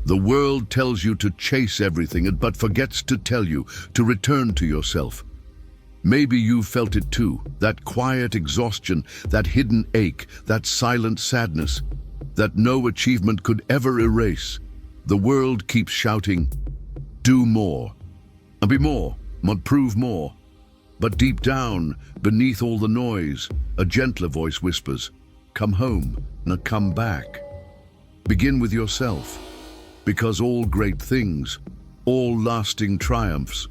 The world tells you to chase everything, but forgets to tell you to return to yourself. Maybe you felt it too, that quiet exhaustion, that hidden ache, that silent sadness, that no achievement could ever erase. The world keeps shouting, do more, and be more, prove more. But deep down, beneath all the noise, a gentler voice whispers, come home, now come back. Begin with yourself, because all great things, all lasting triumphs,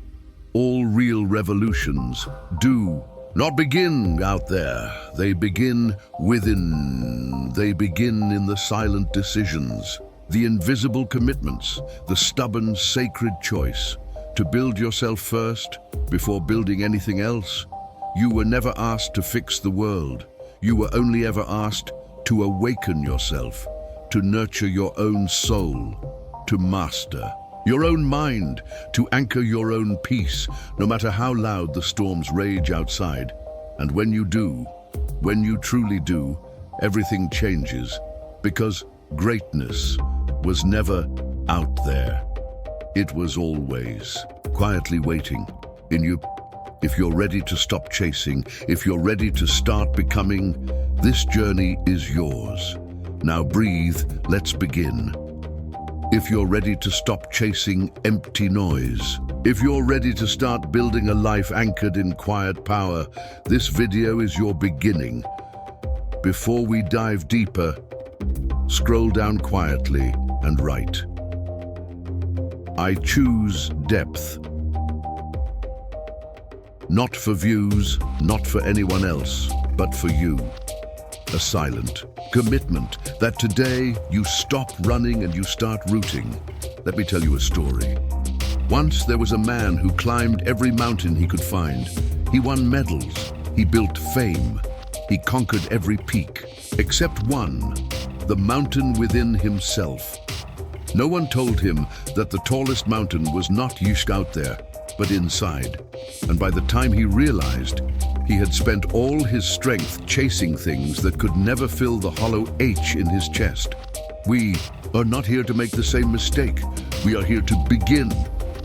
all real revolutions do not begin out there. They begin within. They begin in the silent decisions, the invisible commitments, the stubborn, sacred choice to build yourself first before building anything else. You were never asked to fix the world. You were only ever asked to awaken yourself, to nurture your own soul, to master your own mind, to anchor your own peace, no matter how loud the storms rage outside. And when you do, when you truly do, everything changes, because greatness was never out there. It was always quietly waiting in you. If you're ready to stop chasing, if you're ready to start becoming, this journey is yours. Now breathe, let's begin. If you're ready to stop chasing empty noise, if you're ready to start building a life anchored in quiet power, this video is your beginning. Before we dive deeper, scroll down quietly and write, I choose depth. Not for views, not for anyone else, but for you. A silent commitment that today you stop running and you start rooting. Let me tell you a story. Once there was a man who climbed every mountain he could find. He won medals, he built fame, he conquered every peak, except one, the mountain within himself. No one told him that the tallest mountain was not just out there, but inside. And by the time he realized, he had spent all his strength chasing things that could never fill the hollow H in his chest. We are not here to make the same mistake. We are here to begin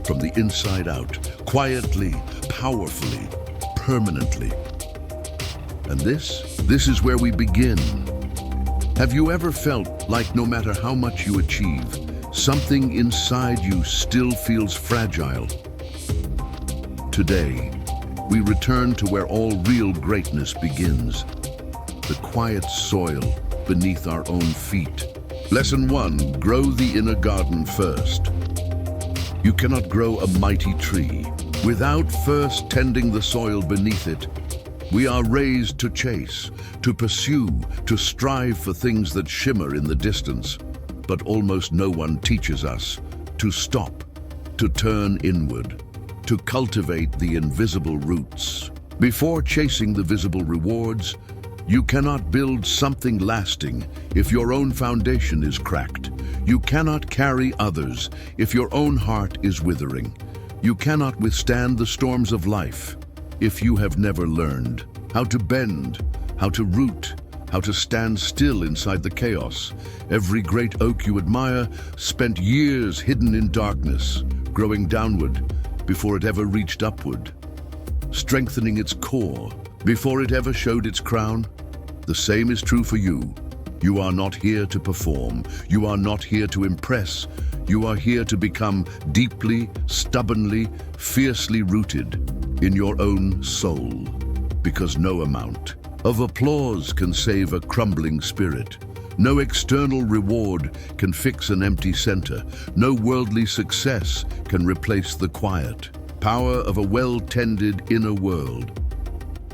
from the inside out, quietly, powerfully, permanently. And this is where we begin. Have you ever felt like no matter how much you achieve, something inside you still feels fragile? Today, we return to where all real greatness begins, the quiet soil beneath our own feet. Lesson 1, grow the inner garden first. You cannot grow a mighty tree without first tending the soil beneath it. We are raised to chase, to pursue, to strive for things that shimmer in the distance. But almost no one teaches us to stop, to turn inward, to cultivate the invisible roots. Before chasing the visible rewards, you cannot build something lasting if your own foundation is cracked. You cannot carry others if your own heart is withering. You cannot withstand the storms of life if you have never learned how to bend, how to root, how to stand still inside the chaos. Every great oak you admire spent years hidden in darkness, growing downward before it ever reached upward, strengthening its core before it ever showed its crown. The same is true for you. You are not here to perform. You are not here to impress. You are here to become deeply, stubbornly, fiercely rooted in your own soul, because no amount of applause can save a crumbling spirit. No external reward can fix an empty center. No worldly success can replace the quiet power of a well-tended inner world.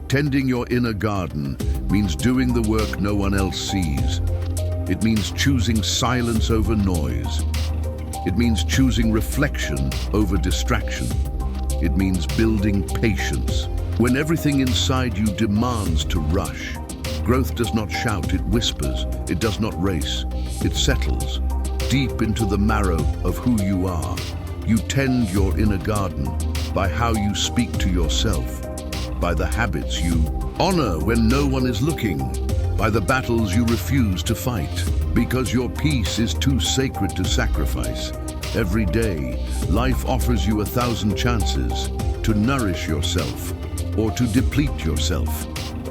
Tending your inner garden means doing the work no one else sees. It means choosing silence over noise. It means choosing reflection over distraction. It means building patience when everything inside you demands to rush. Growth does not shout, it whispers. It does not race, it settles deep into the marrow of who you are. You tend your inner garden by how you speak to yourself, by the habits you honor when no one is looking, by the battles you refuse to fight, because your peace is too sacred to sacrifice. Every day, life offers you 1,000 chances to nourish yourself or to deplete yourself.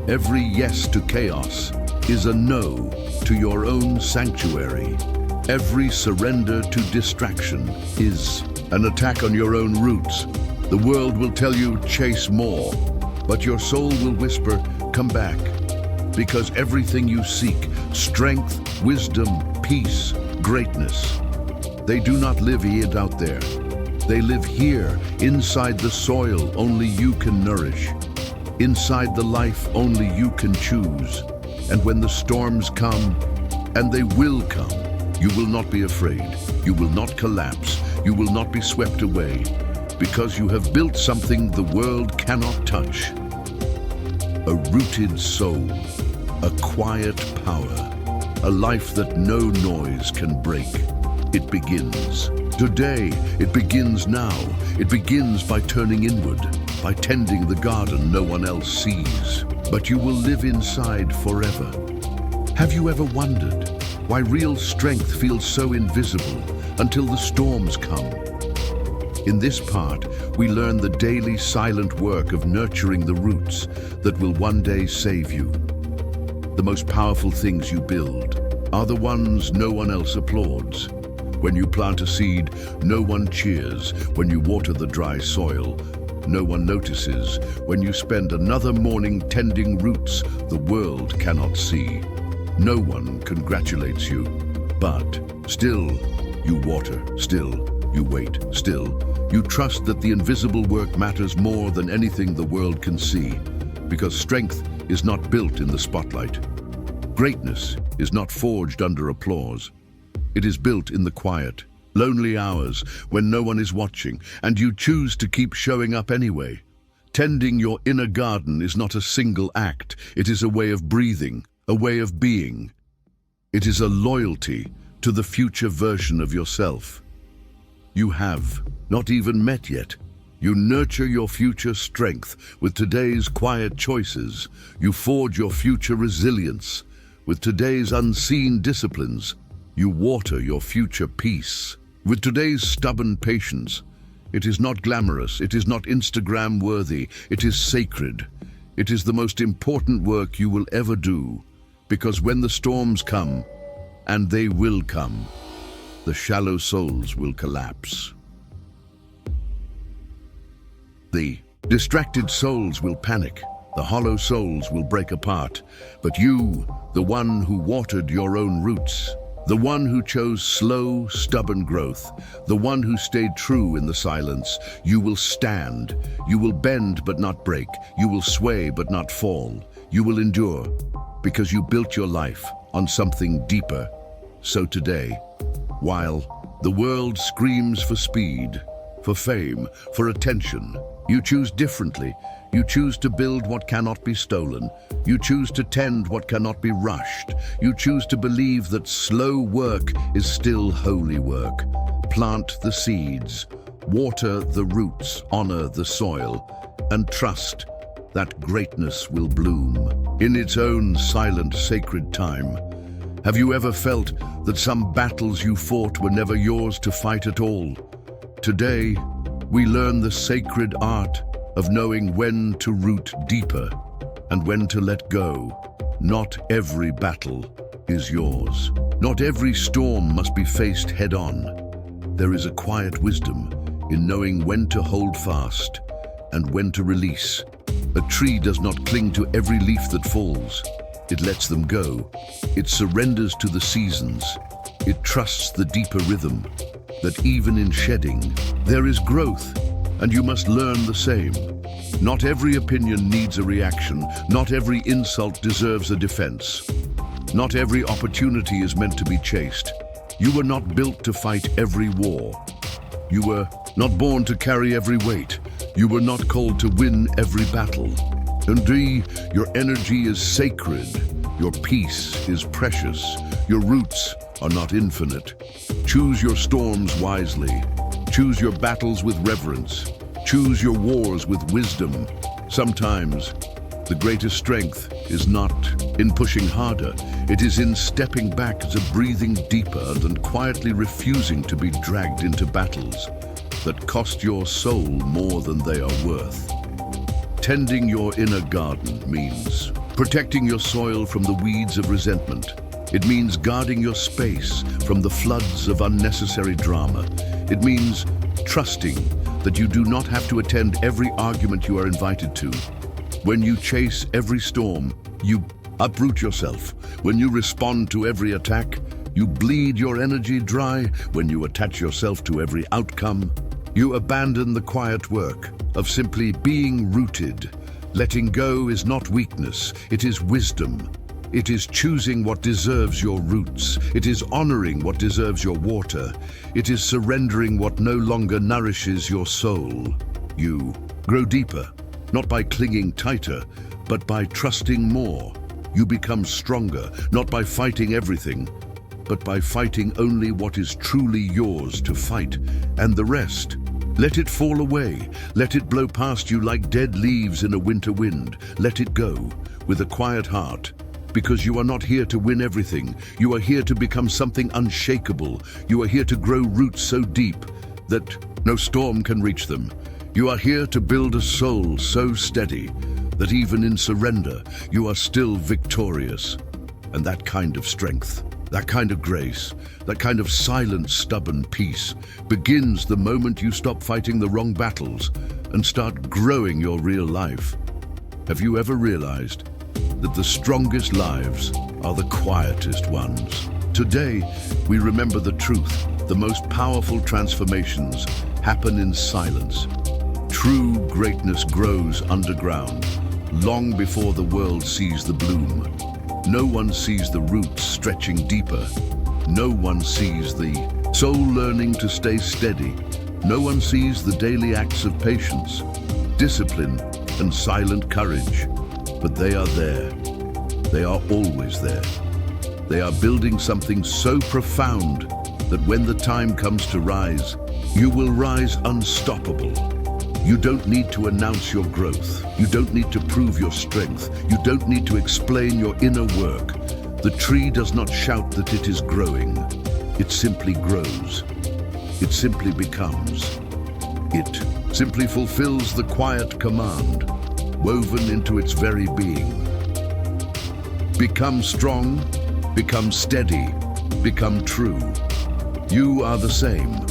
Every yes to chaos is a no to your own sanctuary. Every surrender to distraction is an attack on your own roots. The world will tell you, chase more, but your soul will whisper, come back. Because everything you seek, strength, wisdom, peace, greatness, they do not live hid out there. They live here, inside the soil only you can nourish, inside the life only you can choose. And when the storms come, and they will come, you will not be afraid. You will not collapse. You will not be swept away, because you have built something the world cannot touch. A rooted soul, a quiet power, a life that no noise can break. It begins. Today, it begins now. It begins by turning inward, by tending the garden no one else sees. But you will live inside forever. Have you ever wondered why real strength feels so invisible until the storms come? In this part, we learn the daily silent work of nurturing the roots that will one day save you. The most powerful things you build are the ones no one else applauds. When you plant a seed, no one cheers. When you water the dry soil, no one notices. When you spend another morning tending roots the world cannot see, no one congratulates you. But still, you water, still, you wait, still. You trust that the invisible work matters more than anything the world can see, because strength is not built in the spotlight. Greatness is not forged under applause. It is built in the quiet, lonely hours when no one is watching, and you choose to keep showing up anyway. Tending your inner garden is not a single act. It is a way of breathing, a way of being. It is a loyalty to the future version of yourself you have not even met yet. You nurture your future strength with today's quiet choices. You forge your future resilience with today's unseen disciplines. You water your future peace with today's stubborn patience. It is not glamorous, it is not Instagram worthy, it is sacred. It is the most important work you will ever do, because when the storms come, and they will come, the shallow souls will collapse. The distracted souls will panic, the hollow souls will break apart, but you, the one who watered your own roots, the one who chose slow, stubborn growth, the one who stayed true in the silence, you will stand, you will bend but not break, you will sway but not fall, you will endure, because you built your life on something deeper. So today, while the world screams for speed, for fame, for attention, you choose differently. You choose to build what cannot be stolen. You choose to tend what cannot be rushed. You choose to believe that slow work is still holy work. Plant the seeds, water the roots, honor the soil, and trust that greatness will bloom in its own silent, sacred time. Have you ever felt that some battles you fought were never yours to fight at all? Today, we learn the sacred art of knowing when to root deeper and when to let go. Not every battle is yours. Not every storm must be faced head-on. There is a quiet wisdom in knowing when to hold fast and when to release. A tree does not cling to every leaf that falls. It lets them go. It surrenders to the seasons. It trusts the deeper rhythm that even in shedding, there is growth, and you must learn the same. Not every opinion needs a reaction. Not every insult deserves a defense. Not every opportunity is meant to be chased. You were not built to fight every war. You were not born to carry every weight. You were not called to win every battle. Indeed, your energy is sacred. Your peace is precious. Your roots are not infinite. Choose your storms wisely. Choose your battles with reverence. Choose your wars with wisdom. Sometimes, The greatest strength is not in pushing harder. It is in stepping back to breathing deeper and quietly refusing to be dragged into battles that cost your soul more than they are worth. Tending your inner garden means protecting your soil from the weeds of resentment. It means guarding your space from the floods of unnecessary drama. It means trusting that you do not have to attend every argument you are invited to. When you chase every storm, you uproot yourself. When you respond to every attack, you bleed your energy dry. When you attach yourself to every outcome, you abandon the quiet work of simply being rooted. Letting go is not weakness, it is wisdom. It is choosing what deserves your roots. It is honoring what deserves your water. It is surrendering what no longer nourishes your soul. You grow deeper, not by clinging tighter, but by trusting more. You become stronger, not by fighting everything, but by fighting only what is truly yours to fight, and the rest, let it fall away. Let it blow past you like dead leaves in a winter wind. Let it go with a quiet heart, because you are not here to win everything. You are here to become something unshakable. You are here to grow roots so deep that no storm can reach them. You are here to build a soul so steady that even in surrender, you are still victorious. And that kind of strength, that kind of grace, that kind of silent, stubborn peace begins the moment you stop fighting the wrong battles and start growing your real life. Have you ever realized that the strongest lives are the quietest ones? Today, we remember the truth. The most powerful transformations happen in silence. True greatness grows underground, long before the world sees the bloom. No one sees the roots stretching deeper. No one sees the soul learning to stay steady. No one sees the daily acts of patience, discipline, and silent courage. But they are there. They are always there. They are building something so profound that when the time comes to rise, you will rise unstoppable. You don't need to announce your growth. You don't need to prove your strength. You don't need to explain your inner work. The tree does not shout that it is growing. It simply grows. It simply becomes. It simply fulfills the quiet command, woven into its very being. Become strong, become steady, become true. You are the same.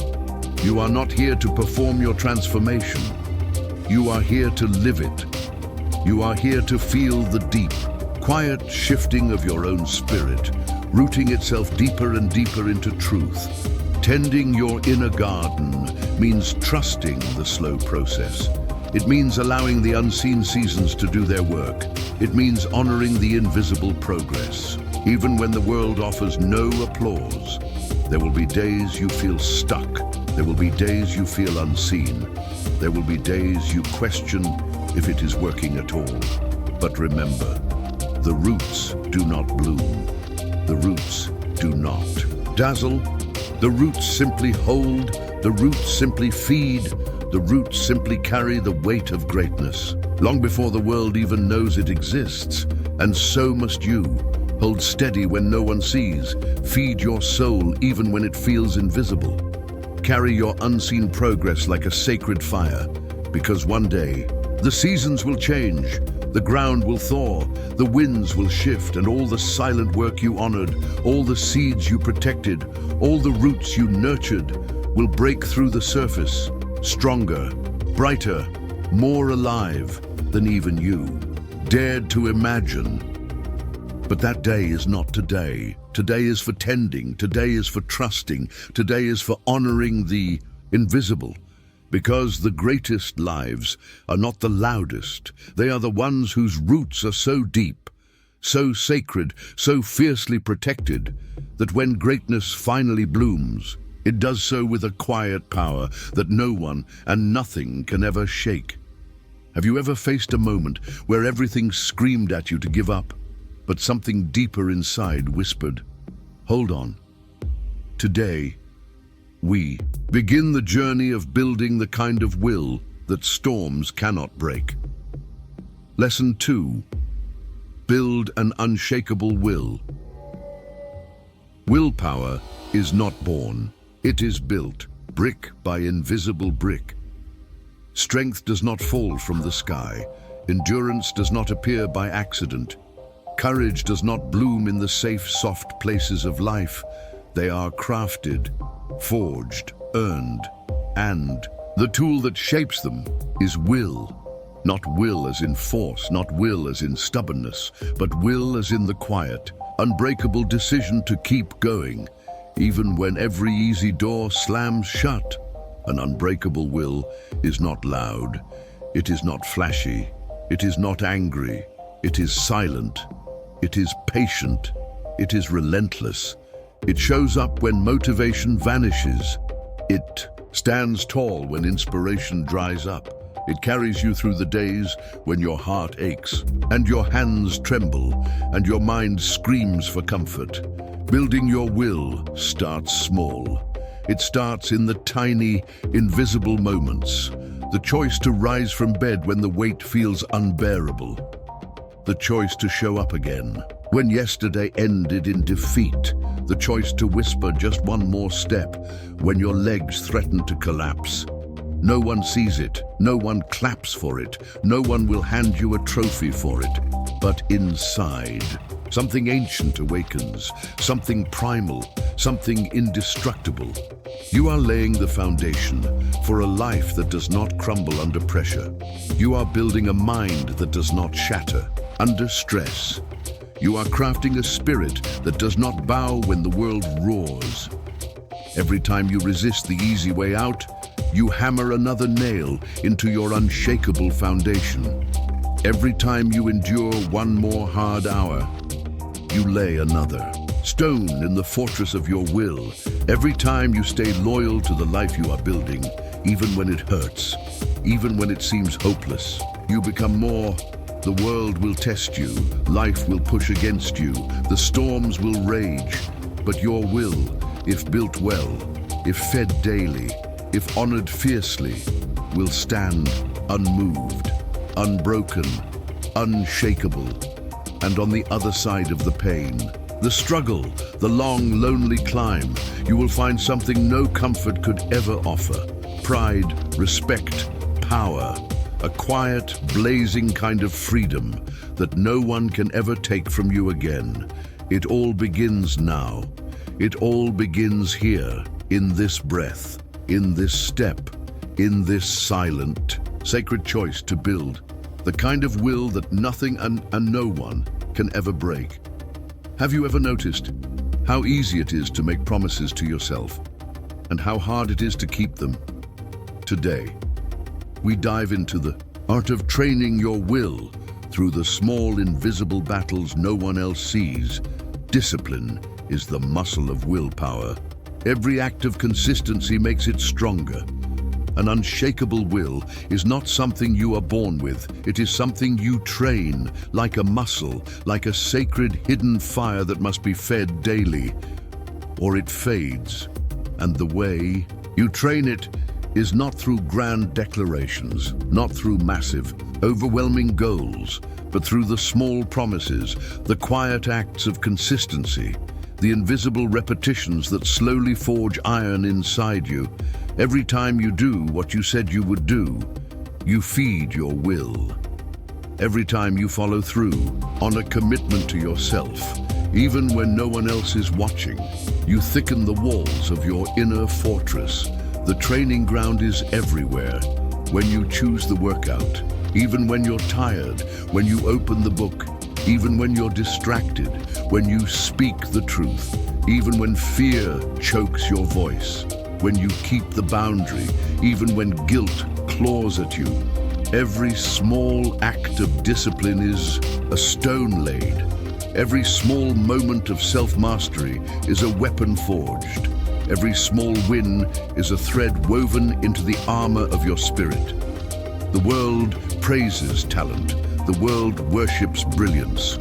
You are not here to perform your transformation. You are here to live it. You are here to feel the deep, quiet shifting of your own spirit, rooting itself deeper and deeper into truth. Tending your inner garden means trusting the slow process. It means allowing the unseen seasons to do their work. It means honoring the invisible progress. Even when the world offers no applause, there will be days you feel stuck. There will be days you feel unseen. There will be days you question if it is working at all. But remember, the roots do not bloom. The roots do not dazzle. The roots simply hold. The roots simply feed. The roots simply carry the weight of greatness, long before the world even knows it exists. And so must you. Hold steady when no one sees. Feed your soul even when it feels invisible. Carry your unseen progress like a sacred fire, because one day, the seasons will change, the ground will thaw, the winds will shift, and all the silent work you honored, all the seeds you protected, all the roots you nurtured, will break through the surface, stronger, brighter, more alive than even you dared to imagine. But that day is not today. Today is for tending. Today is for trusting. Today is for honoring the invisible. Because the greatest lives are not the loudest. They are the ones whose roots are so deep, so sacred, so fiercely protected, that when greatness finally blooms, it does so with a quiet power that no one and nothing can ever shake. Have you ever faced a moment where everything screamed at you to give up, but something deeper inside whispered, "Hold on"? Today, we begin the journey of building the kind of will that storms cannot break. Lesson 2. Build an unshakable will. Willpower is not born. It is built, brick by invisible brick. Strength does not fall from the sky. Endurance does not appear by accident. Courage does not bloom in the safe, soft places of life. They are crafted, forged, earned, and the tool that shapes them is will. Not will as in force, not will as in stubbornness, but will as in the quiet, unbreakable decision to keep going, even when every easy door slams shut. An unbreakable will is not loud, it is not flashy, it is not angry, it is silent, it is patient, it is relentless. It shows up when motivation vanishes. It stands tall when inspiration dries up. It carries you through the days when your heart aches, and your hands tremble, and your mind screams for comfort. Building your will starts small. It starts in the tiny, invisible moments. The choice to rise from bed when the weight feels unbearable. The choice to show up again when yesterday ended in defeat. The choice to whisper just one more step when your legs threaten to collapse. No one sees it, no one claps for it, no one will hand you a trophy for it. But inside, something ancient awakens, something primal, something indestructible. You are laying the foundation for a life that does not crumble under pressure. You are building a mind that does not shatter under stress. You are crafting a spirit that does not bow when the world roars. Every time you resist the easy way out, you hammer another nail into your unshakable foundation. Every time you endure one more hard hour, you lay another stone in the fortress of your will. Every time you stay loyal to the life you are building, even when it hurts, even when it seems hopeless, you become more. The world will test you, life will push against you, the storms will rage, but your will, if built well, if fed daily, if honored fiercely, will stand unmoved, unbroken, unshakable. And on the other side of the pain, the struggle, the long, lonely climb, you will find something no comfort could ever offer. Pride, respect, power, a quiet, blazing kind of freedom that no one can ever take from you again. It all begins now. It all begins here, in this breath, in this step, in this silent, sacred choice to build the kind of will that nothing and no one can ever break. Have you ever noticed how easy it is to make promises to yourself and how hard it is to keep them? Today, we dive into the art of training your will through the small, invisible battles no one else sees. Discipline is the muscle of willpower. Every act of consistency makes it stronger. An unshakable will is not something you are born with. It is something you train, like a muscle, like a sacred hidden fire that must be fed daily, or it fades. And the way you train it is not through grand declarations, not through massive, overwhelming goals, but through the small promises, the quiet acts of consistency, the invisible repetitions that slowly forge iron inside you. Every time you do what you said you would do, you feed your will. Every time you follow through on a commitment to yourself, even when no one else is watching, you thicken the walls of your inner fortress. The training ground is everywhere. When you choose the workout, even when you're tired, when you open the book, even when you're distracted, when you speak the truth, even when fear chokes your voice, when you keep the boundary, even when guilt claws at you. Every small act of discipline is a stone laid. Every small moment of self-mastery is a weapon forged. Every small win is a thread woven into the armor of your spirit. The world praises talent. The world worships brilliance.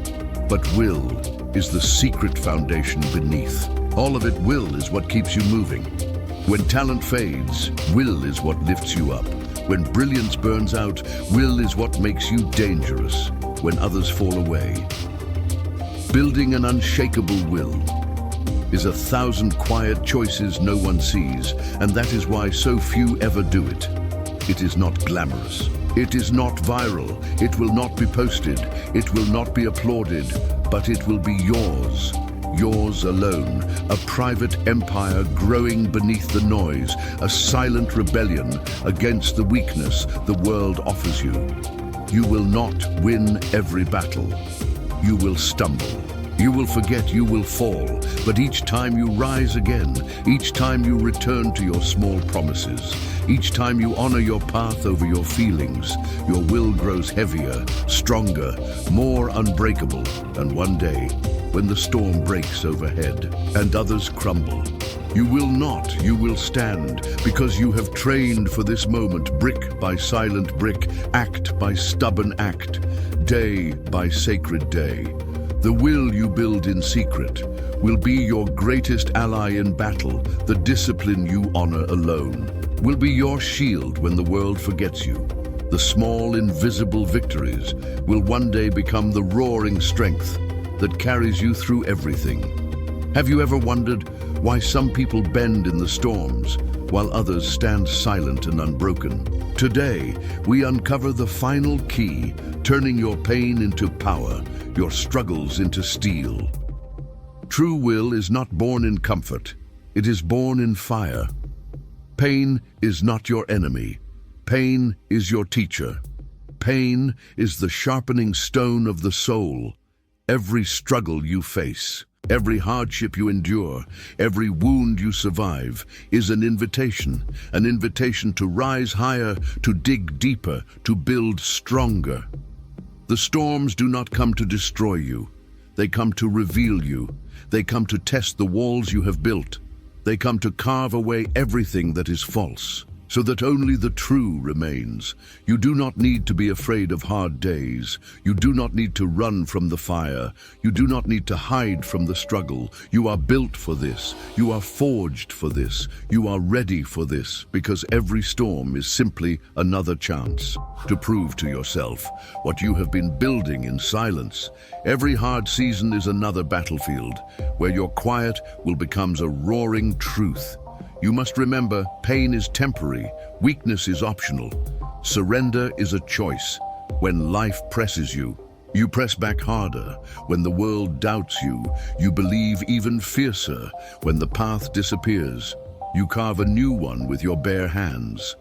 But will is the secret foundation beneath. All of it, will, is what keeps you moving. When talent fades, will is what lifts you up. When brilliance burns out, will is what makes you dangerous when others fall away. Building an unshakable will is 1,000 quiet choices no one sees, and that is why so few ever do it. It is not glamorous. It is not viral. It will not be posted. It will not be applauded, but it will be yours. Yours alone, a private empire growing beneath the noise, a silent rebellion against the weakness the world offers you. You will not win every battle. You will stumble. You will forget, you will fall, but each time you rise again, each time you return to your small promises, each time you honor your path over your feelings, your will grows heavier, stronger, more unbreakable, and one day, when the storm breaks overhead and others crumble, you will not, you will stand, because you have trained for this moment, brick by silent brick, act by stubborn act, day by sacred day. The will you build in secret will be your greatest ally in battle. The discipline you honor alone will be your shield when the world forgets you. The small, invisible victories will one day become the roaring strength that carries you through everything. Have you ever wondered why some people bend in the storms while others stand silent and unbroken? Today, we uncover the final key, turning your pain into power, your struggles into steel. True will is not born in comfort. It is born in fire. Pain is not your enemy. Pain is your teacher. Pain is the sharpening stone of the soul. Every struggle you face, every hardship you endure, every wound you survive is an invitation to rise higher, to dig deeper, to build stronger. The storms do not come to destroy you. They come to reveal you. They come to test the walls you have built. They come to carve away everything that is false, so that only the true remains. You do not need to be afraid of hard days. You do not need to run from the fire. You do not need to hide from the struggle. You are built for this. You are forged for this. You are ready for this, because every storm is simply another chance to prove to yourself what you have been building in silence. Every hard season is another battlefield where your quiet will become a roaring truth. You must remember, pain is temporary, weakness is optional. Surrender is a choice. When life presses you, you press back harder. When the world doubts you, you believe even fiercer. When the path disappears, you carve a new one with your bare hands.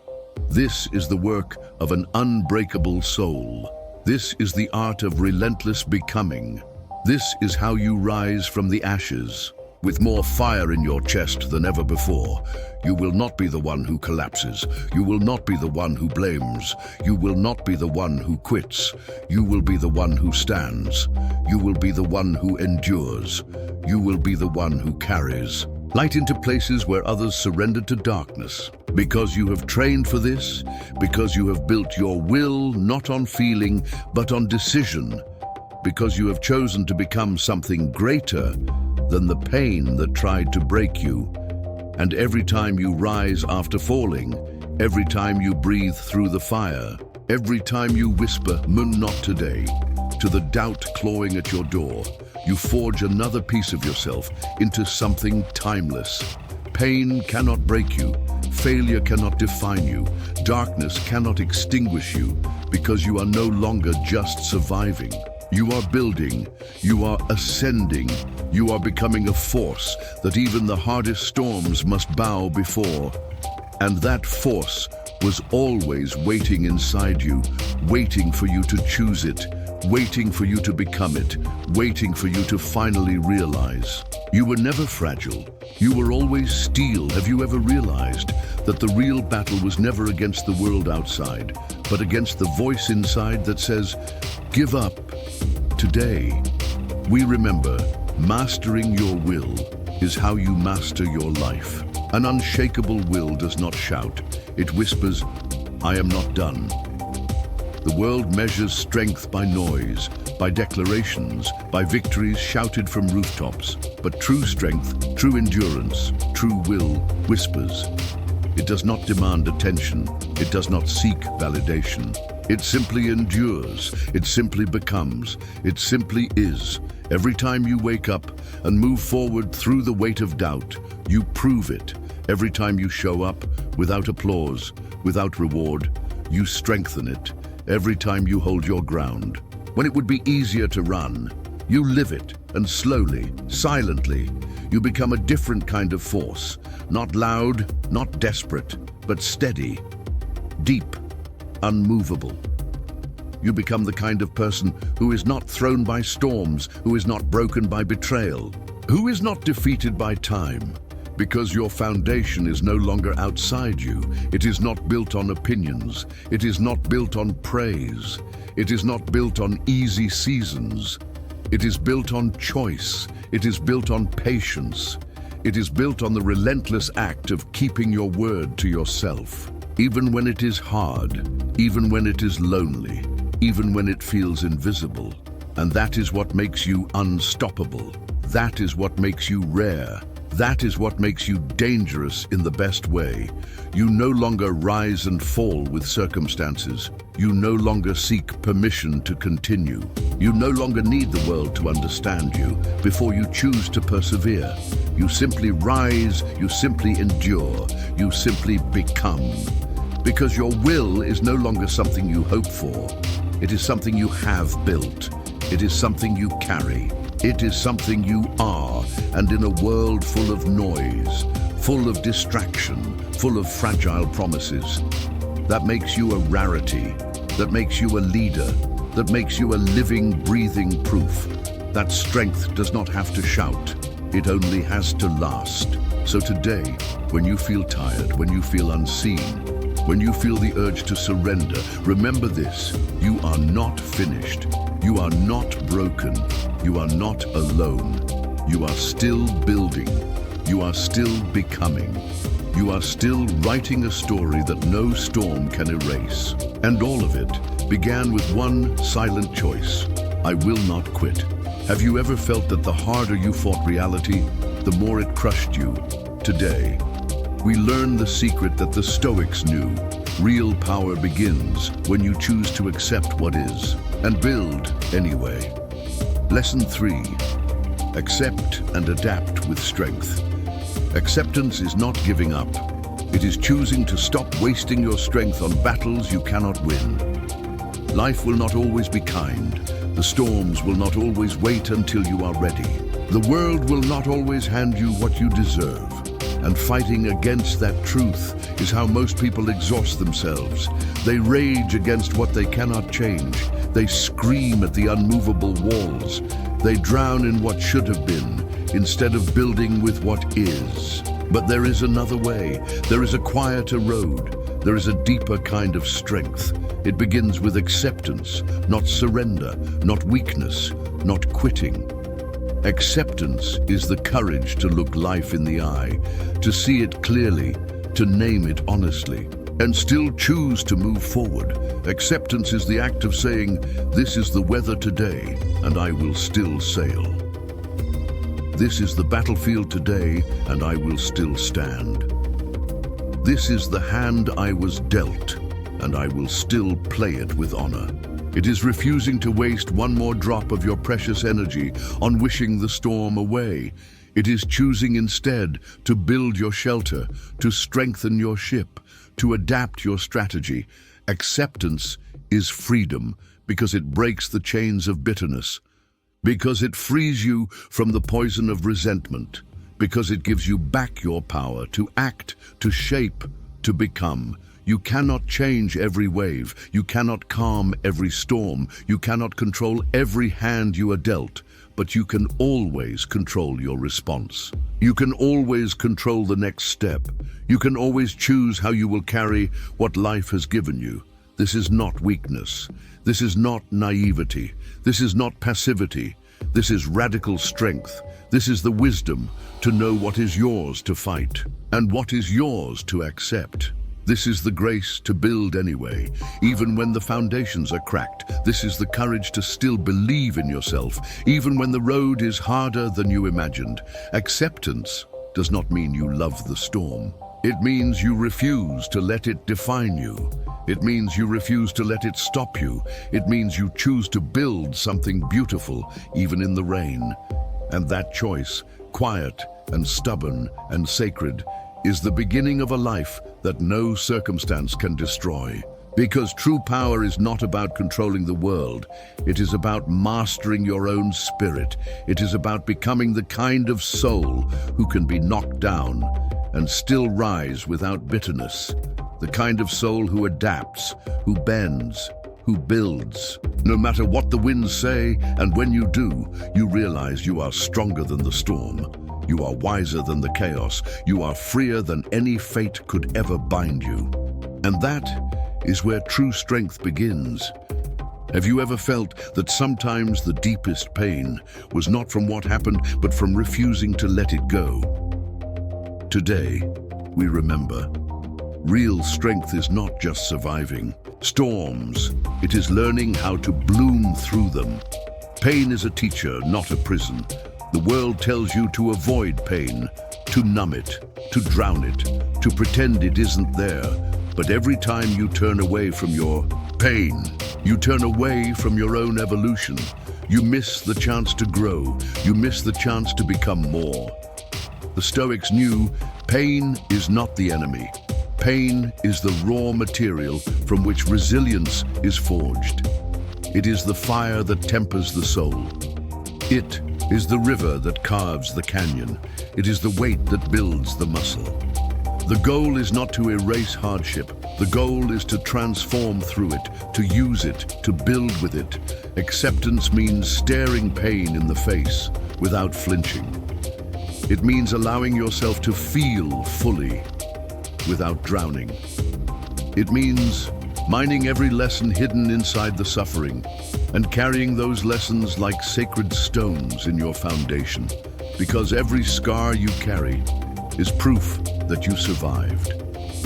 This is the work of an unbreakable soul. This is the art of relentless becoming. This is how you rise from the ashes. With more fire in your chest than ever before, you will not be the one who collapses. You will not be the one who blames. You will not be the one who quits. You will be the one who stands. You will be the one who endures. You will be the one who carries light into places where others surrendered to darkness. Because you have trained for this, because you have built your will not on feeling, but on decision, because you have chosen to become something greater than the pain that tried to break you. And every time you rise after falling, every time you breathe through the fire, every time you whisper, "Not today," to the doubt clawing at your door, you forge another piece of yourself into something timeless. Pain cannot break you. Failure cannot define you. Darkness cannot extinguish you, because you are no longer just surviving. You are building, you are ascending, you are becoming a force that even the hardest storms must bow before. And that force was always waiting inside you, waiting for you to choose it, waiting for you to become it, waiting for you to finally realize. You were never fragile. You were always steel. Have you ever realized that the real battle was never against the world outside, but against the voice inside that says, "Give up." Today, we remember, mastering your will is how you master your life. An unshakable will does not shout. It whispers, "I am not done." The world measures strength by noise, by declarations, by victories shouted from rooftops. But true strength, true endurance, true will whispers, It does not demand attention. It does not seek validation. It simply endures. It simply becomes. It simply is. Every time you wake up and move forward through the weight of doubt, you prove it. Every time you show up, without applause, without reward, you strengthen it. Every time you hold your ground, when it would be easier to run, you live it, and slowly, silently, you become a different kind of force. Not loud, not desperate, but steady, deep, unmovable. You become the kind of person who is not thrown by storms, who is not broken by betrayal, who is not defeated by time, because your foundation is no longer outside you. It is not built on opinions. It is not built on praise. It is not built on easy seasons. It is built on choice. It is built on patience. It is built on the relentless act of keeping your word to yourself, even when it is hard, even when it is lonely, even when it feels invisible. And that is what makes you unstoppable. That is what makes you rare. That is what makes you dangerous in the best way. You no longer rise and fall with circumstances. You no longer seek permission to continue. You no longer need the world to understand you before you choose to persevere. You simply rise, you simply endure, you simply become. Because your will is no longer something you hope for. It is something you have built. It is something you carry. It is something you are, and in a world full of noise, full of distraction, full of fragile promises, that makes you a rarity, that makes you a leader, that makes you a living, breathing proof. That strength does not have to shout, it only has to last. So today, when you feel tired, when you feel unseen, when you feel the urge to surrender, remember this: you are not finished. You are not broken. You are not alone. You are still building. You are still becoming. You are still writing a story that no storm can erase. And all of it began with one silent choice: I will not quit. Have you ever felt that the harder you fought reality, the more it crushed you? Today, we learn the secret that the Stoics knew. Real power begins when you choose to accept what is and build anyway. Lesson 3. Accept and adapt with strength. Acceptance is not giving up. It is choosing to stop wasting your strength on battles you cannot win. Life will not always be kind. The storms will not always wait until you are ready. The world will not always hand you what you deserve. And fighting against that truth is how most people exhaust themselves. They rage against what they cannot change. They scream at the unmovable walls. They drown in what should have been, instead of building with what is. But there is another way. There is a quieter road. There is a deeper kind of strength. It begins with acceptance, not surrender, not weakness, not quitting. Acceptance is the courage to look life in the eye, to see it clearly, to name it honestly, and still choose to move forward. Acceptance is the act of saying, this is the weather today, and I will still sail. This is the battlefield today, and I will still stand. This is the hand I was dealt, and I will still play it with honor. It is refusing to waste one more drop of your precious energy on wishing the storm away. It is choosing instead to build your shelter, to strengthen your ship, to adapt your strategy. Acceptance is freedom because it breaks the chains of bitterness, because it frees you from the poison of resentment, because it gives you back your power to act, to shape, to become. You cannot change every wave. You cannot calm every storm. You cannot control every hand you are dealt, but you can always control your response. You can always control the next step. You can always choose how you will carry what life has given you. This is not weakness. This is not naivety. This is not passivity. This is radical strength. This is the wisdom to know what is yours to fight and what is yours to accept. This is the grace to build anyway, even when the foundations are cracked. This is the courage to still believe in yourself, even when the road is harder than you imagined. Acceptance does not mean you love the storm. It means you refuse to let it define you. It means you refuse to let it stop you. It means you choose to build something beautiful, even in the rain. And that choice, quiet and stubborn and sacred, is the beginning of a life that no circumstance can destroy. Because true power is not about controlling the world. It is about mastering your own spirit. It is about becoming the kind of soul who can be knocked down and still rise without bitterness. The kind of soul who adapts, who bends, who builds. No matter what the winds say, and when you do, you realize you are stronger than the storm. You are wiser than the chaos. You are freer than any fate could ever bind you. And that is where true strength begins. Have you ever felt that sometimes the deepest pain was not from what happened, but from refusing to let it go? Today, we remember. Real strength is not just surviving storms. It is learning how to bloom through them. Pain is a teacher, not a prison. The world tells you to avoid pain, to numb it, to drown it, to pretend it isn't there. But every time you turn away from your pain, you turn away from your own evolution. You miss the chance to grow. You miss the chance to become more. The Stoics knew pain is not the enemy. Pain is the raw material from which resilience is forged. It is the fire that tempers the soul. It is the river that carves the canyon. It is the weight that builds the muscle. The goal is not to erase hardship. The goal is to transform through it, to use it, to build with it. Acceptance means staring pain in the face without flinching. It means allowing yourself to feel fully without drowning. It means mining every lesson hidden inside the suffering and carrying those lessons like sacred stones in your foundation, because every scar you carry is proof that you survived.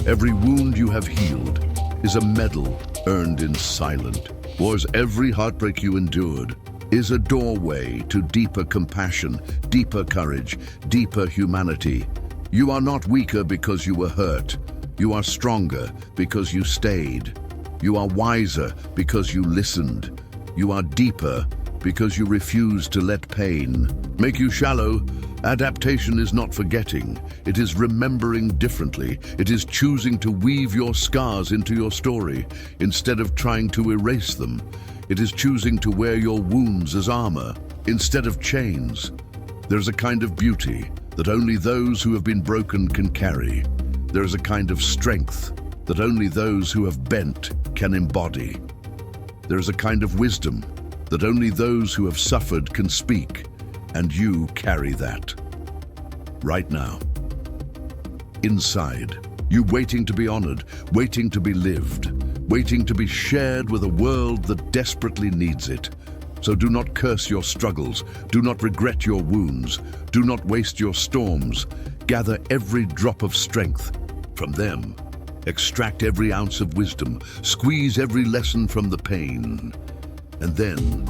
Every wound you have healed is a medal earned in silence. Wars, every heartbreak you endured is a doorway to deeper compassion, deeper courage, deeper humanity. You are not weaker because you were hurt. You are stronger because you stayed. You are wiser because you listened. You are deeper because you refuse to let pain make you shallow. Adaptation is not forgetting. It is remembering differently. It is choosing to weave your scars into your story instead of trying to erase them. It is choosing to wear your wounds as armor instead of chains. There's a kind of beauty that only those who have been broken can carry. There is a kind of strength that only those who have bent can embody. There is a kind of wisdom that only those who have suffered can speak, and you carry that. Right now. Inside, you waiting to be honored, waiting to be lived, waiting to be shared with a world that desperately needs it. So do not curse your struggles, do not regret your wounds, do not waste your storms. Gather every drop of strength from them. Extract every ounce of wisdom, squeeze every lesson from the pain, and then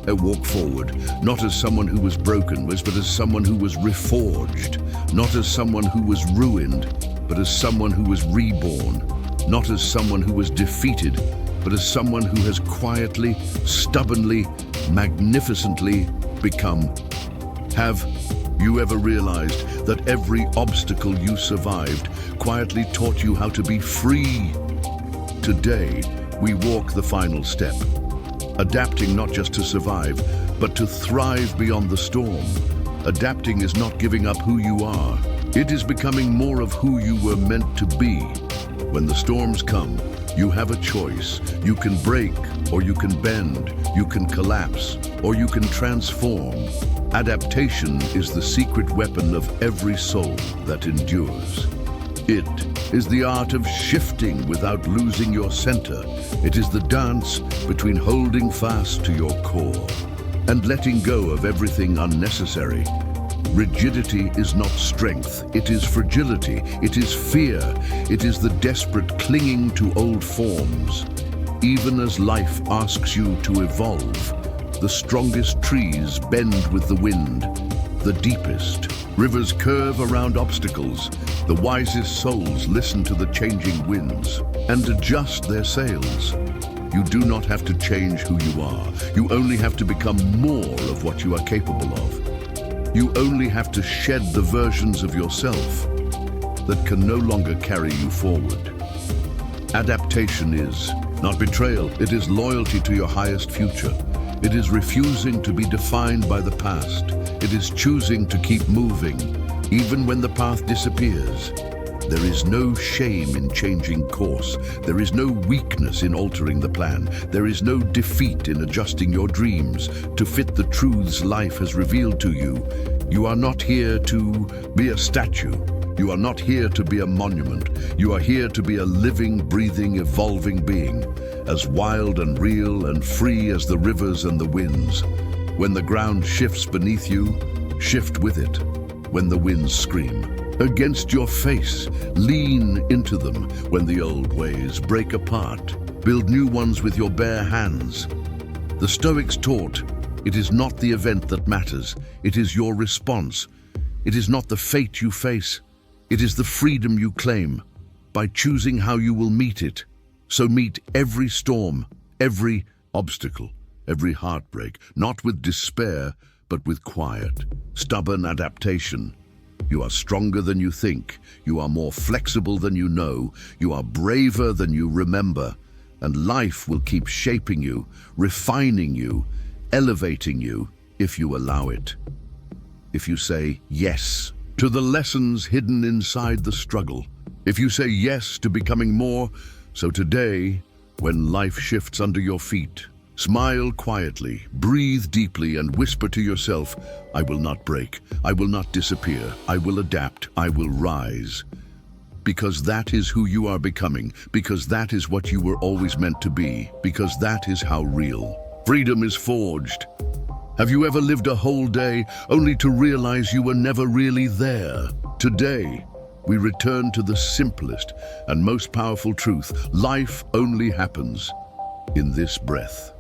walk forward, not as someone who was broken, but as someone who was reforged, not as someone who was ruined, but as someone who was reborn, not as someone who was defeated, but as someone who has quietly, stubbornly, magnificently become. Have you ever realized that every obstacle you survived quietly taught you how to be free? Today, we walk the final step, adapting not just to survive, but to thrive beyond the storm. Adapting is not giving up who you are. It is becoming more of who you were meant to be. When the storms come, you have a choice. You can break, or you can bend. You can collapse, or you can transform. Adaptation is the secret weapon of every soul that endures. It is the art of shifting without losing your center. It is the dance between holding fast to your core and letting go of everything unnecessary. Rigidity is not strength, it is fragility, it is fear, it is the desperate clinging to old forms. Even as life asks you to evolve, the strongest trees bend with the wind, the deepest. Rivers curve around obstacles. The wisest souls listen to the changing winds and adjust their sails. You do not have to change who you are. You only have to become more of what you are capable of. You only have to shed the versions of yourself that can no longer carry you forward. Adaptation is not betrayal. It is loyalty to your highest future. It is refusing to be defined by the past. It is choosing to keep moving, even when the path disappears. There is no shame in changing course. There is no weakness in altering the plan. There is no defeat in adjusting your dreams to fit the truths life has revealed to you. You are not here to be a statue. You are not here to be a monument. You are here to be a living, breathing, evolving being, as wild and real and free as the rivers and the winds. When the ground shifts beneath you, shift with it. When the winds scream against your face, lean into them. When the old ways break apart, build new ones with your bare hands. The Stoics taught, it is not the event that matters, it is your response. It is not the fate you face, it is the freedom you claim by choosing how you will meet it. So meet every storm, every obstacle, every heartbreak, not with despair, but with quiet, stubborn adaptation. You are stronger than you think. You are more flexible than you know. You are braver than you remember. And life will keep shaping you, refining you, elevating you if you allow it. If you say yes to the lessons hidden inside the struggle. If you say yes to becoming more. So today, when life shifts under your feet, smile quietly, breathe deeply, and whisper to yourself, I will not break, I will not disappear, I will adapt, I will rise. Because that is who you are becoming, because that is what you were always meant to be, because that is how real freedom is forged. Have you ever lived a whole day only to realize you were never really there? Today, we return to the simplest and most powerful truth. Life only happens in this breath.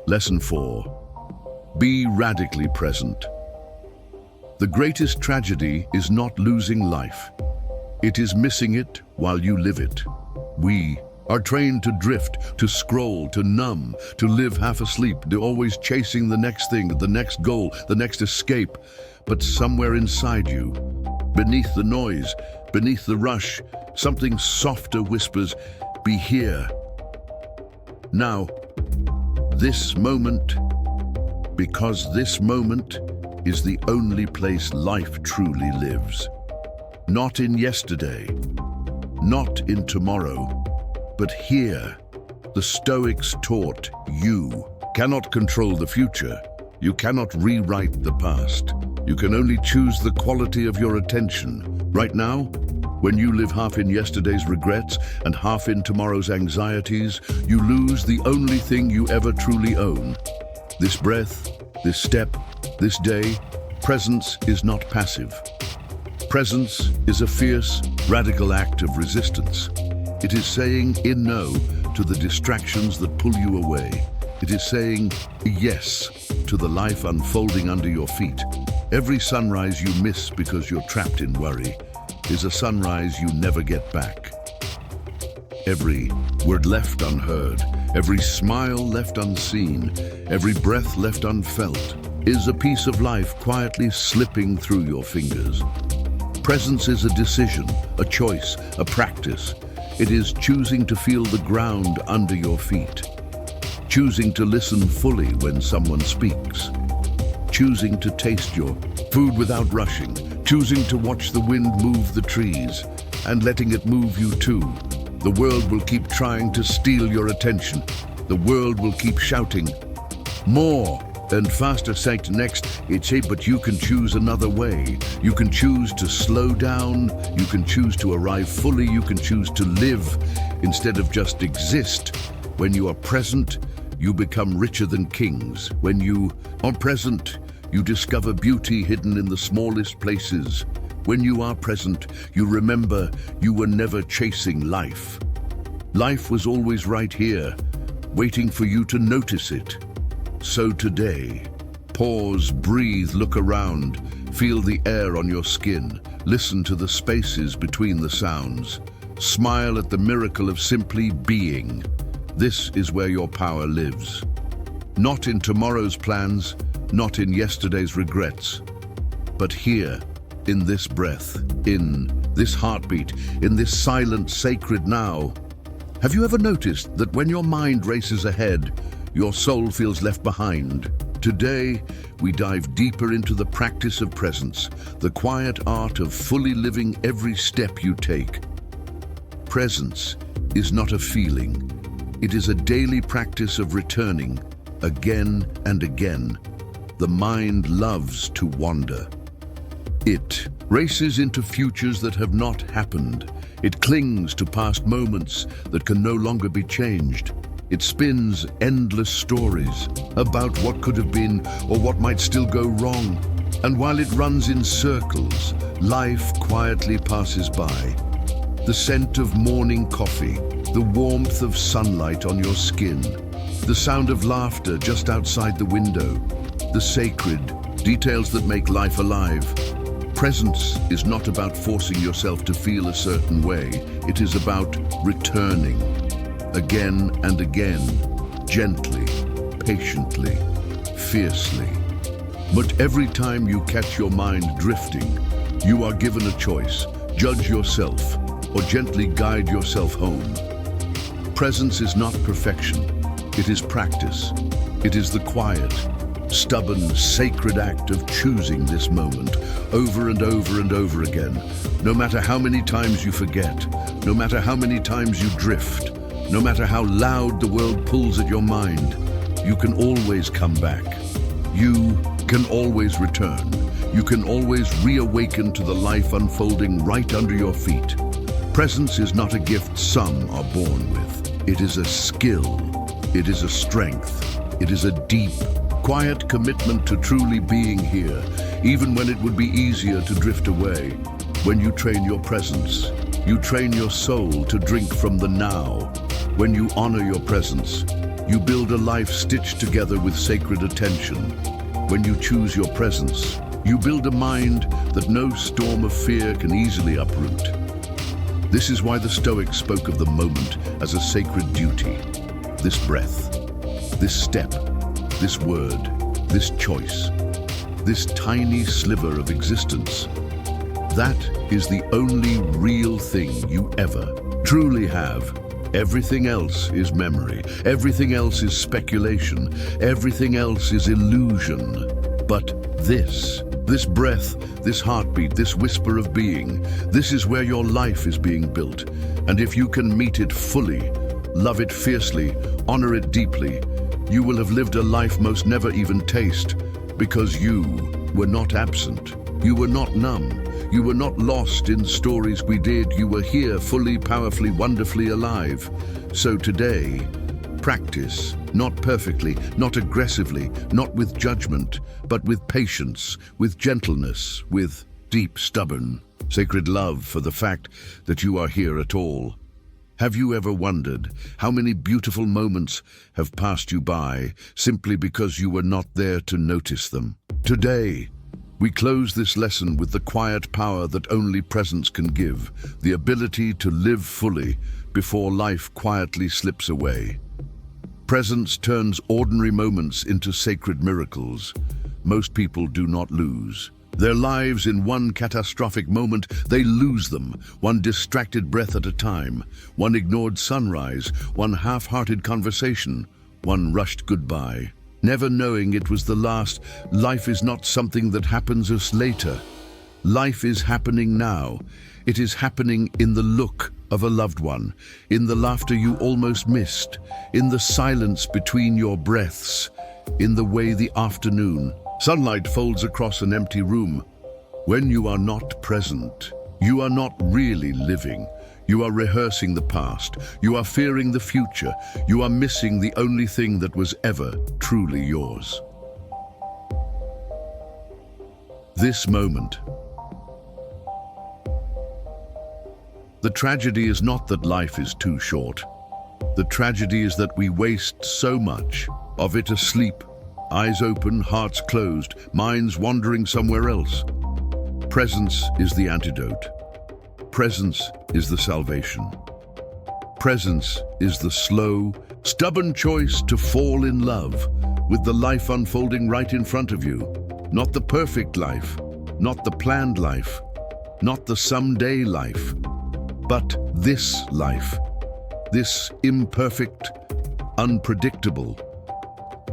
Lesson 4. Be radically present. The greatest tragedy is not losing life. It is missing it while you live it. We are trained to drift, to scroll, to numb, to live half asleep, to always chasing the next thing, the next goal, the next escape. But somewhere inside you, beneath the noise, beneath the rush, something softer whispers, be here. Now, this moment, because this moment is the only place life truly lives. Not in yesterday, not in tomorrow, but here. The Stoics taught you cannot control the future. You cannot rewrite the past. You can only choose the quality of your attention. Right now, when you live half in yesterday's regrets and half in tomorrow's anxieties, you lose the only thing you ever truly own. This breath, this step, this day, presence is not passive. Presence is a fierce, radical act of resistance. It is saying no to the distractions that pull you away. It is saying yes to the life unfolding under your feet. Every sunrise you miss because you're trapped in worry is a sunrise you never get back. Every word left unheard, every smile left unseen, every breath left unfelt is a piece of life quietly slipping through your fingers. Presence is a decision, a choice, a practice. It is choosing to feel the ground under your feet, choosing to listen fully when someone speaks, choosing to taste your food without rushing, choosing to watch the wind move the trees and letting it move you too. The world will keep trying to steal your attention. The world will keep shouting, more and faster. Saint next, but you can choose another way. You can choose to slow down. You can choose to arrive fully. You can choose to live instead of just exist. When you are present, you become richer than kings. When you are present, you discover beauty hidden in the smallest places. When you are present, you remember you were never chasing life. Life was always right here, waiting for you to notice it. So today, Pause, breathe, look around. Feel the air on your skin. Listen to the spaces between the sounds. Smile at the miracle of simply being. This is where your power lives. Not in tomorrow's plans, not in yesterday's regrets, but here, in this breath, in this heartbeat, in this silent, sacred now. Have you ever noticed that when your mind races ahead, your soul feels left behind? Today, we dive deeper into the practice of presence, the quiet art of fully living every step you take. Presence is not a feeling. It is a daily practice of returning, again and again. The mind loves to wander. It races into futures that have not happened. It clings to past moments that can no longer be changed. It spins endless stories about what could have been or what might still go wrong. And while it runs in circles, life quietly passes by. The scent of morning coffee, the warmth of sunlight on your skin, the sound of laughter just outside the window, the sacred details that make life alive. Presence is not about forcing yourself to feel a certain way. It is about returning, again and again, gently, patiently, fiercely. But every time you catch your mind drifting, you are given a choice: judge yourself or gently guide yourself home. Presence is not perfection, it is practice. It is the quiet, stubborn, sacred act of choosing this moment over and over and over again. No matter how many times you forget, no matter how many times you drift, no matter how loud the world pulls at your mind, you can always come back. You can always return. You can always reawaken to the life unfolding right under your feet. Presence is not a gift some are born with. It is a skill. It is a strength. It is a deep, quiet commitment to truly being here, even when it would be easier to drift away. When you train your presence, you train your soul to drink from the now. When you honor your presence, you build a life stitched together with sacred attention. When you choose your presence, you build a mind that no storm of fear can easily uproot. This is why the Stoics spoke of the moment as a sacred duty. This breath, this step, this word, this choice, this tiny sliver of existence. That is the only real thing you ever truly have. Everything else is memory. Everything else is speculation. Everything else is illusion. But this breath, this heartbeat, this whisper of being, this is where your life is being built. And if you can meet it fully, love it fiercely, honor it deeply, you will have lived a life most never even taste, because you were not absent. You were not numb. You were not lost in stories we did. You were here, fully, powerfully, wonderfully alive. So today, practice, not perfectly, not aggressively, not with judgment, but with patience, with gentleness, with deep, stubborn, sacred love for the fact that you are here at all. Have you ever wondered how many beautiful moments have passed you by simply because you were not there to notice them? Today, we close this lesson with the quiet power that only presence can give, the ability to live fully before life quietly slips away. Presence turns ordinary moments into sacred miracles. Most people do not lose their lives in one catastrophic moment. They lose them, one distracted breath at a time, one ignored sunrise, one half-hearted conversation, one rushed goodbye. Never knowing it was the last. Life is not something that happens us later. Life is happening now. It is happening in the look of a loved one, in the laughter you almost missed, in the silence between your breaths, in the way the afternoon sunlight folds across an empty room. When you are not present, you are not really living. You are rehearsing the past. You are fearing the future. You are missing the only thing that was ever truly yours. This moment. The tragedy is not that life is too short. The tragedy is that we waste so much of it asleep, eyes open, hearts closed, minds wandering somewhere else. Presence is the antidote. Presence is the salvation. Presence is the slow, stubborn choice to fall in love with the life unfolding right in front of you. Not the perfect life, not the planned life, not the someday life, but this life. This imperfect, unpredictable,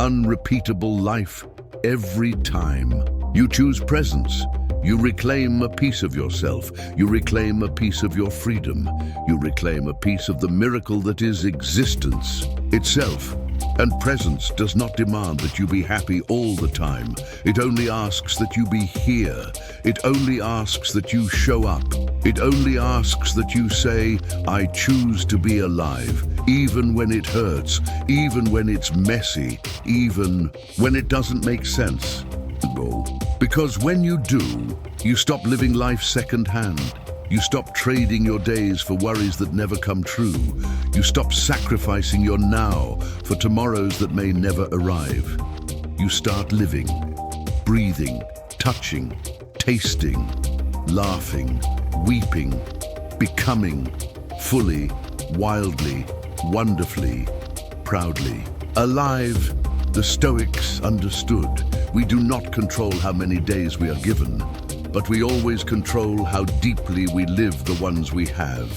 unrepeatable life. Every time you choose presence, you reclaim a piece of yourself. You reclaim a piece of your freedom. You reclaim a piece of the miracle that is existence itself. And presence does not demand that you be happy all the time. It only asks that you be here. It only asks that you show up. It only asks that you say, I choose to be alive, even when it hurts, even when it's messy, even when it doesn't make sense. Because when you do, you stop living life secondhand. You stop trading your days for worries that never come true. You stop sacrificing your now for tomorrows that may never arrive. You start living, breathing, touching, tasting, laughing, weeping, becoming, fully, wildly, wonderfully, proudly. Alive, the Stoics understood. We do not control how many days we are given, but we always control how deeply we live the ones we have.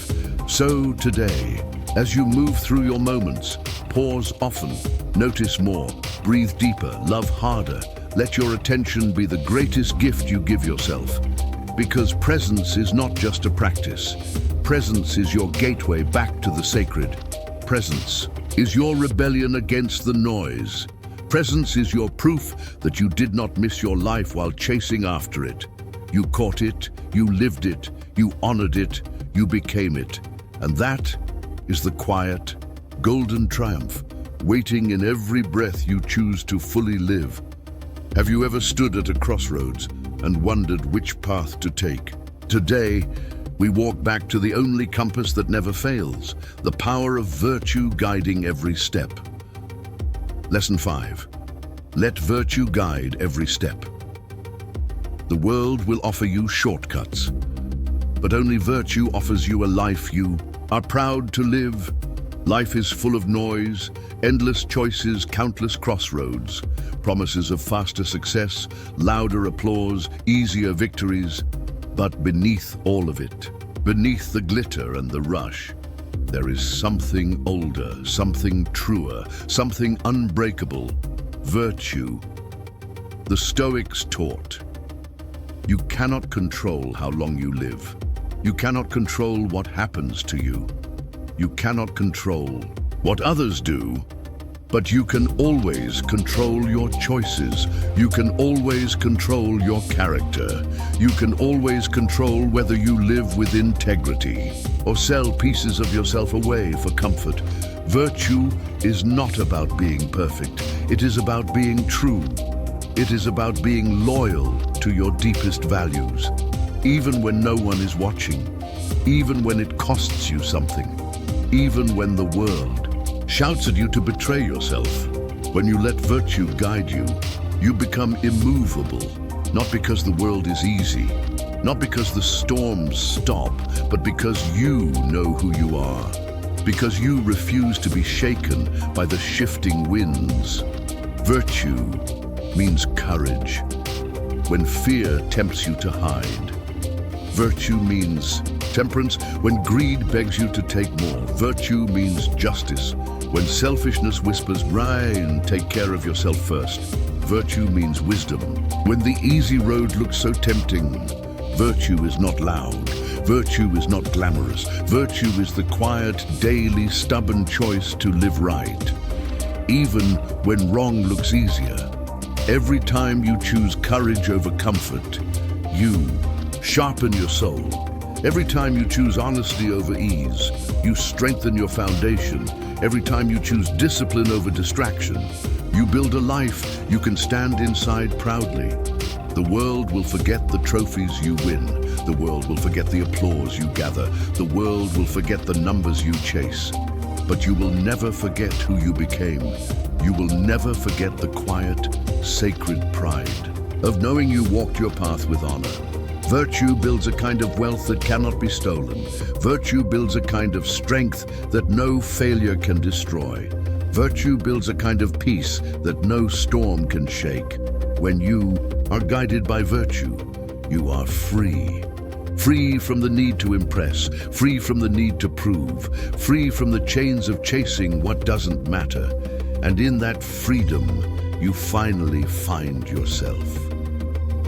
So today, as you move through your moments, pause often, notice more, breathe deeper, love harder. Let your attention be the greatest gift you give yourself. Because presence is not just a practice. Presence is your gateway back to the sacred. Presence is your rebellion against the noise. Presence is your proof that you did not miss your life while chasing after it. You caught it, you lived it, you honored it, you became it. And that is the quiet, golden triumph, waiting in every breath you choose to fully live. Have you ever stood at a crossroads and wondered which path to take? Today, we walk back to the only compass that never fails, the power of virtue guiding every step. Lesson 5. Let virtue guide every step. The world will offer you shortcuts, but only virtue offers you a life you are proud to live. Life is full of noise, endless choices, countless crossroads, promises of faster success, louder applause, easier victories. But beneath all of it, beneath the glitter and the rush, there is something older, something truer, something unbreakable. Virtue. The Stoics taught, you cannot control how long you live. You cannot control what happens to you. You cannot control what others do, but you can always control your choices. You can always control your character. You can always control whether you live with integrity or sell pieces of yourself away for comfort. Virtue is not about being perfect. It is about being true. It is about being loyal to your deepest values, even when no one is watching, even when it costs you something, even when the world shouts at you to betray yourself. When you let virtue guide you, you become immovable, not because the world is easy, not because the storms stop, but because you know who you are, because you refuse to be shaken by the shifting winds. Virtue means courage when fear tempts you to hide. Virtue means temperance when greed begs you to take more. Virtue means justice when selfishness whispers, Ryan, take care of yourself first. Virtue means wisdom when the easy road looks so tempting. Virtue is not loud. Virtue is not glamorous. Virtue is the quiet, daily, stubborn choice to live right, even when wrong looks easier. Every time you choose courage over comfort, you sharpen your soul. Every time you choose honesty over ease, you strengthen your foundation. Every time you choose discipline over distraction, you build a life you can stand inside proudly. The world will forget the trophies you win. The world will forget the applause you gather. The world will forget the numbers you chase. but you will never forget who you became. You will never forget the quiet, sacred pride of knowing you walked your path with honor. Virtue builds a kind of wealth that cannot be stolen. Virtue builds a kind of strength that no failure can destroy. Virtue builds a kind of peace that no storm can shake. When you are guided by virtue, you are free. Free from the need to impress, free from the need to prove, free from the chains of chasing what doesn't matter. And in that freedom, you finally find yourself.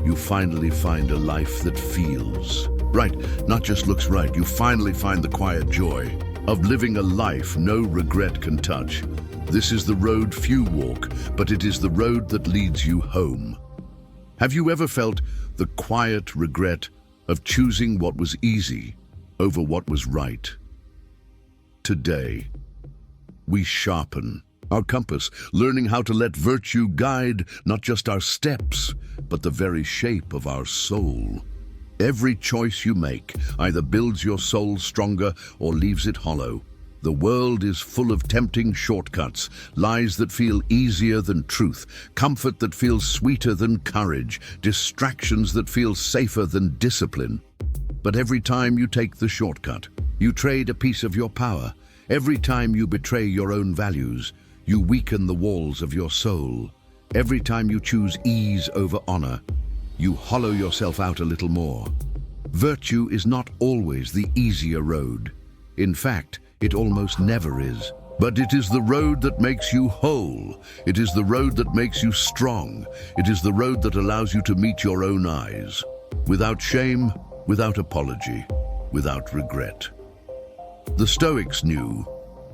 You finally find a life that feels right, not just looks right. You finally find the quiet joy of living a life no regret can touch. This is the road few walk, but it is the road that leads you home. Have you ever felt the quiet regret of choosing what was easy over what was right? Today, we sharpen our compass, learning how to let virtue guide not just our steps, but the very shape of our soul. Every choice you make either builds your soul stronger or leaves it hollow. The world is full of tempting shortcuts, lies that feel easier than truth, comfort that feels sweeter than courage, distractions that feel safer than discipline. But every time you take the shortcut, you trade a piece of your power. Every time you betray your own values, you weaken the walls of your soul. Every time you choose ease over honor, you hollow yourself out a little more. Virtue is not always the easier road. In fact, it almost never is. But it is the road that makes you whole. It is the road that makes you strong. It is the road that allows you to meet your own eyes, without shame, without apology, without regret. The Stoics knew,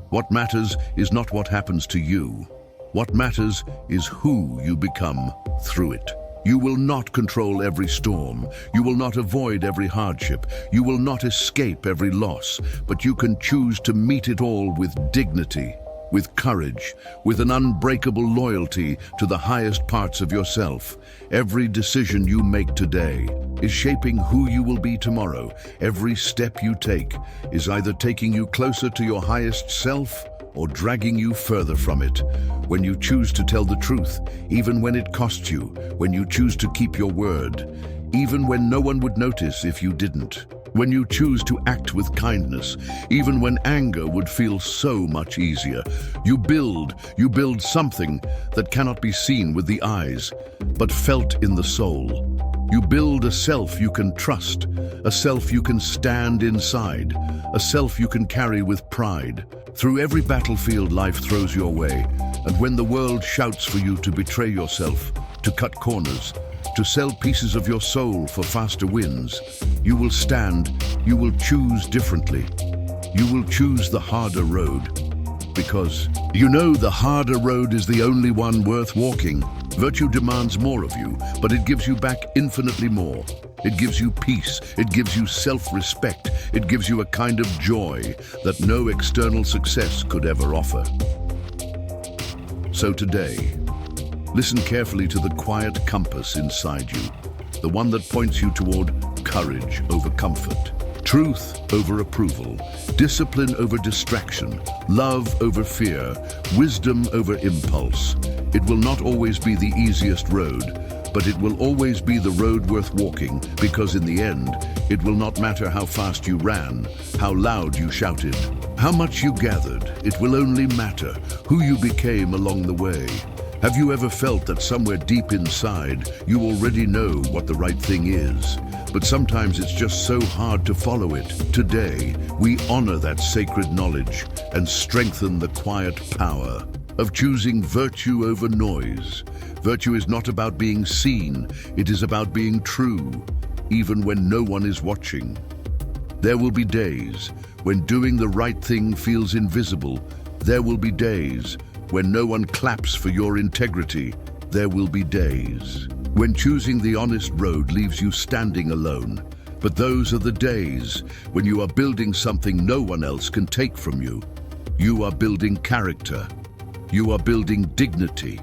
what matters is not what happens to you. What matters is who you become through it. You will not control every storm. You will not avoid every hardship. You will not escape every loss, but you can choose to meet it all with dignity, with courage, with an unbreakable loyalty to the highest parts of yourself. Every decision you make today is shaping who you will be tomorrow. Every step you take is either taking you closer to your highest self or dragging you further from it. When you choose to tell the truth, even when it costs you, when you choose to keep your word, even when no one would notice if you didn't, when you choose to act with kindness, even when anger would feel so much easier, you build something that cannot be seen with the eyes, but felt in the soul. You build a self you can trust, a self you can stand inside, a self you can carry with pride. Through every battlefield life throws your way, and when the world shouts for you to betray yourself, to cut corners, to sell pieces of your soul for faster wins, you will stand, you will choose differently. You will choose the harder road, because you know the harder road is the only one worth walking. Virtue demands more of you, but it gives you back infinitely more. It gives you peace, it gives you self-respect, it gives you a kind of joy that no external success could ever offer. So today, listen carefully to the quiet compass inside you, the one that points you toward courage over comfort, truth over approval, discipline over distraction, love over fear, wisdom over impulse. It will not always be the easiest road, but it will always be the road worth walking, because in the end, it will not matter how fast you ran, how loud you shouted, how much you gathered. It will only matter who you became along the way. Have you ever felt that somewhere deep inside, you already know what the right thing is? But sometimes it's just so hard to follow it. Today, we honor that sacred knowledge and strengthen the quiet power of choosing virtue over noise. Virtue is not about being seen, it is about being true, even when no one is watching. There will be days when doing the right thing feels invisible. There will be days when no one claps for your integrity. There will be days when choosing the honest road leaves you standing alone. But those are the days when you are building something no one else can take from you. You are building character. You are building dignity.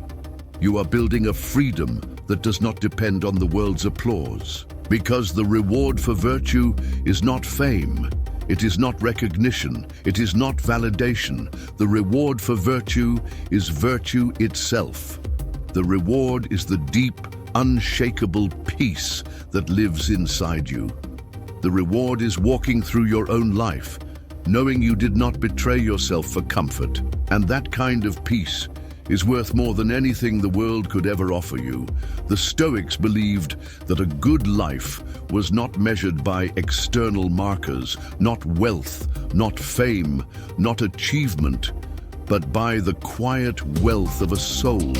You are building a freedom that does not depend on the world's applause. Because the reward for virtue is not fame, It is not recognition. It is not validation. The reward for virtue is virtue itself. The reward is the deep, unshakable peace that lives inside you. The reward is walking through your own life, knowing you did not betray yourself for comfort. And that kind of peace is worth more than anything the world could ever offer you. The Stoics believed that a good life was not measured by external markers, not wealth, not fame, not achievement, but by the quiet wealth of a soul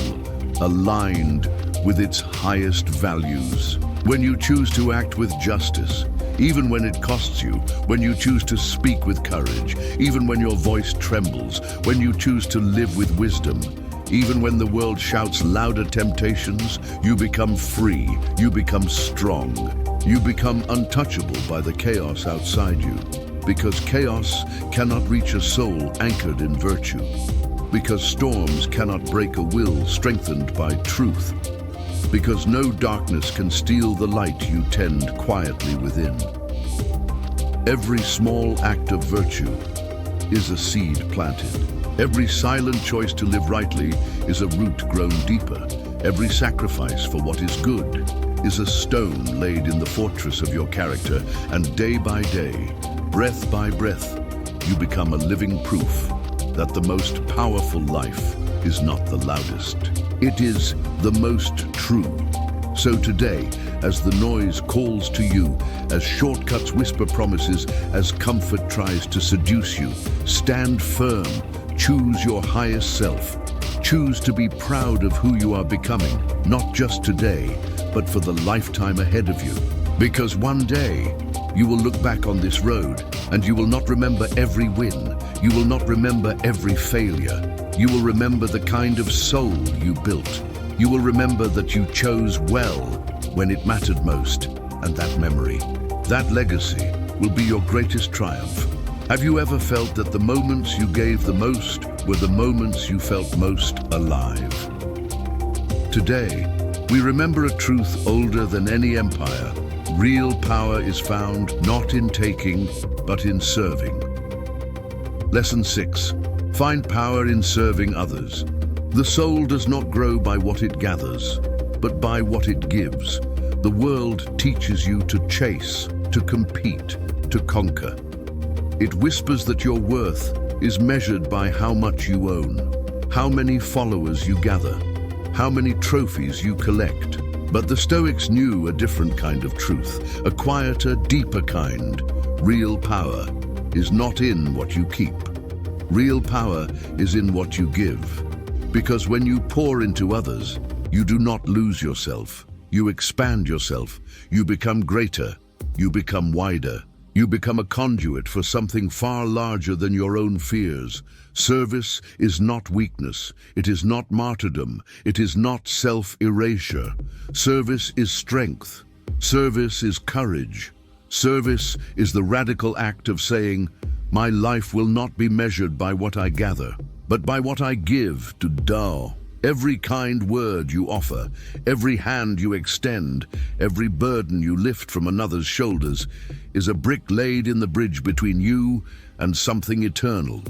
aligned with its highest values. When you choose to act with justice, even when it costs you, when you choose to speak with courage, even when your voice trembles, when you choose to live with wisdom, even when the world shouts louder temptations, you become free, you become strong, you become untouchable by the chaos outside you. Because chaos cannot reach a soul anchored in virtue. Because storms cannot break a will strengthened by truth. Because no darkness can steal the light you tend quietly within. Every small act of virtue is a seed planted. Every silent choice to live rightly is a root grown deeper. Every sacrifice for what is good is a stone laid in the fortress of your character, and day by day, breath by breath, you become a living proof that the most powerful life is not the loudest. It is the most true. So today, as the noise calls to you, as shortcuts whisper promises, as comfort tries to seduce you, stand firm. Choose your highest self. Choose to be proud of who you are becoming, not just today, but for the lifetime ahead of you. Because one day, you will look back on this road, and you will not remember every win. You will not remember every failure. You will remember the kind of soul you built. You will remember that you chose well when it mattered most, and that memory, that legacy, will be your greatest triumph. Have you ever felt that the moments you gave the most were the moments you felt most alive? Today, we remember a truth older than any empire. Real power is found not in taking, but in serving. Lesson 6. Find power in serving others. The soul does not grow by what it gathers, but by what it gives. The world teaches you to chase, to compete, to conquer. It whispers that your worth is measured by how much you own, how many followers you gather, how many trophies you collect. But the Stoics knew a different kind of truth, a quieter, deeper kind. Real power is not in what you keep. Real power is in what you give. Because when you pour into others, you do not lose yourself. You expand yourself. You become greater. You become wider. You become a conduit for something far larger than your own fears. Service is not weakness. It is not martyrdom. It is not self-erasure. Service is strength. Service is courage. Service is the radical act of saying, my life will not be measured by what I gather, but by what I give to Tao. Every kind word you offer, every hand you extend, every burden you lift from another's shoulders is a brick laid in the bridge between you and something eternal.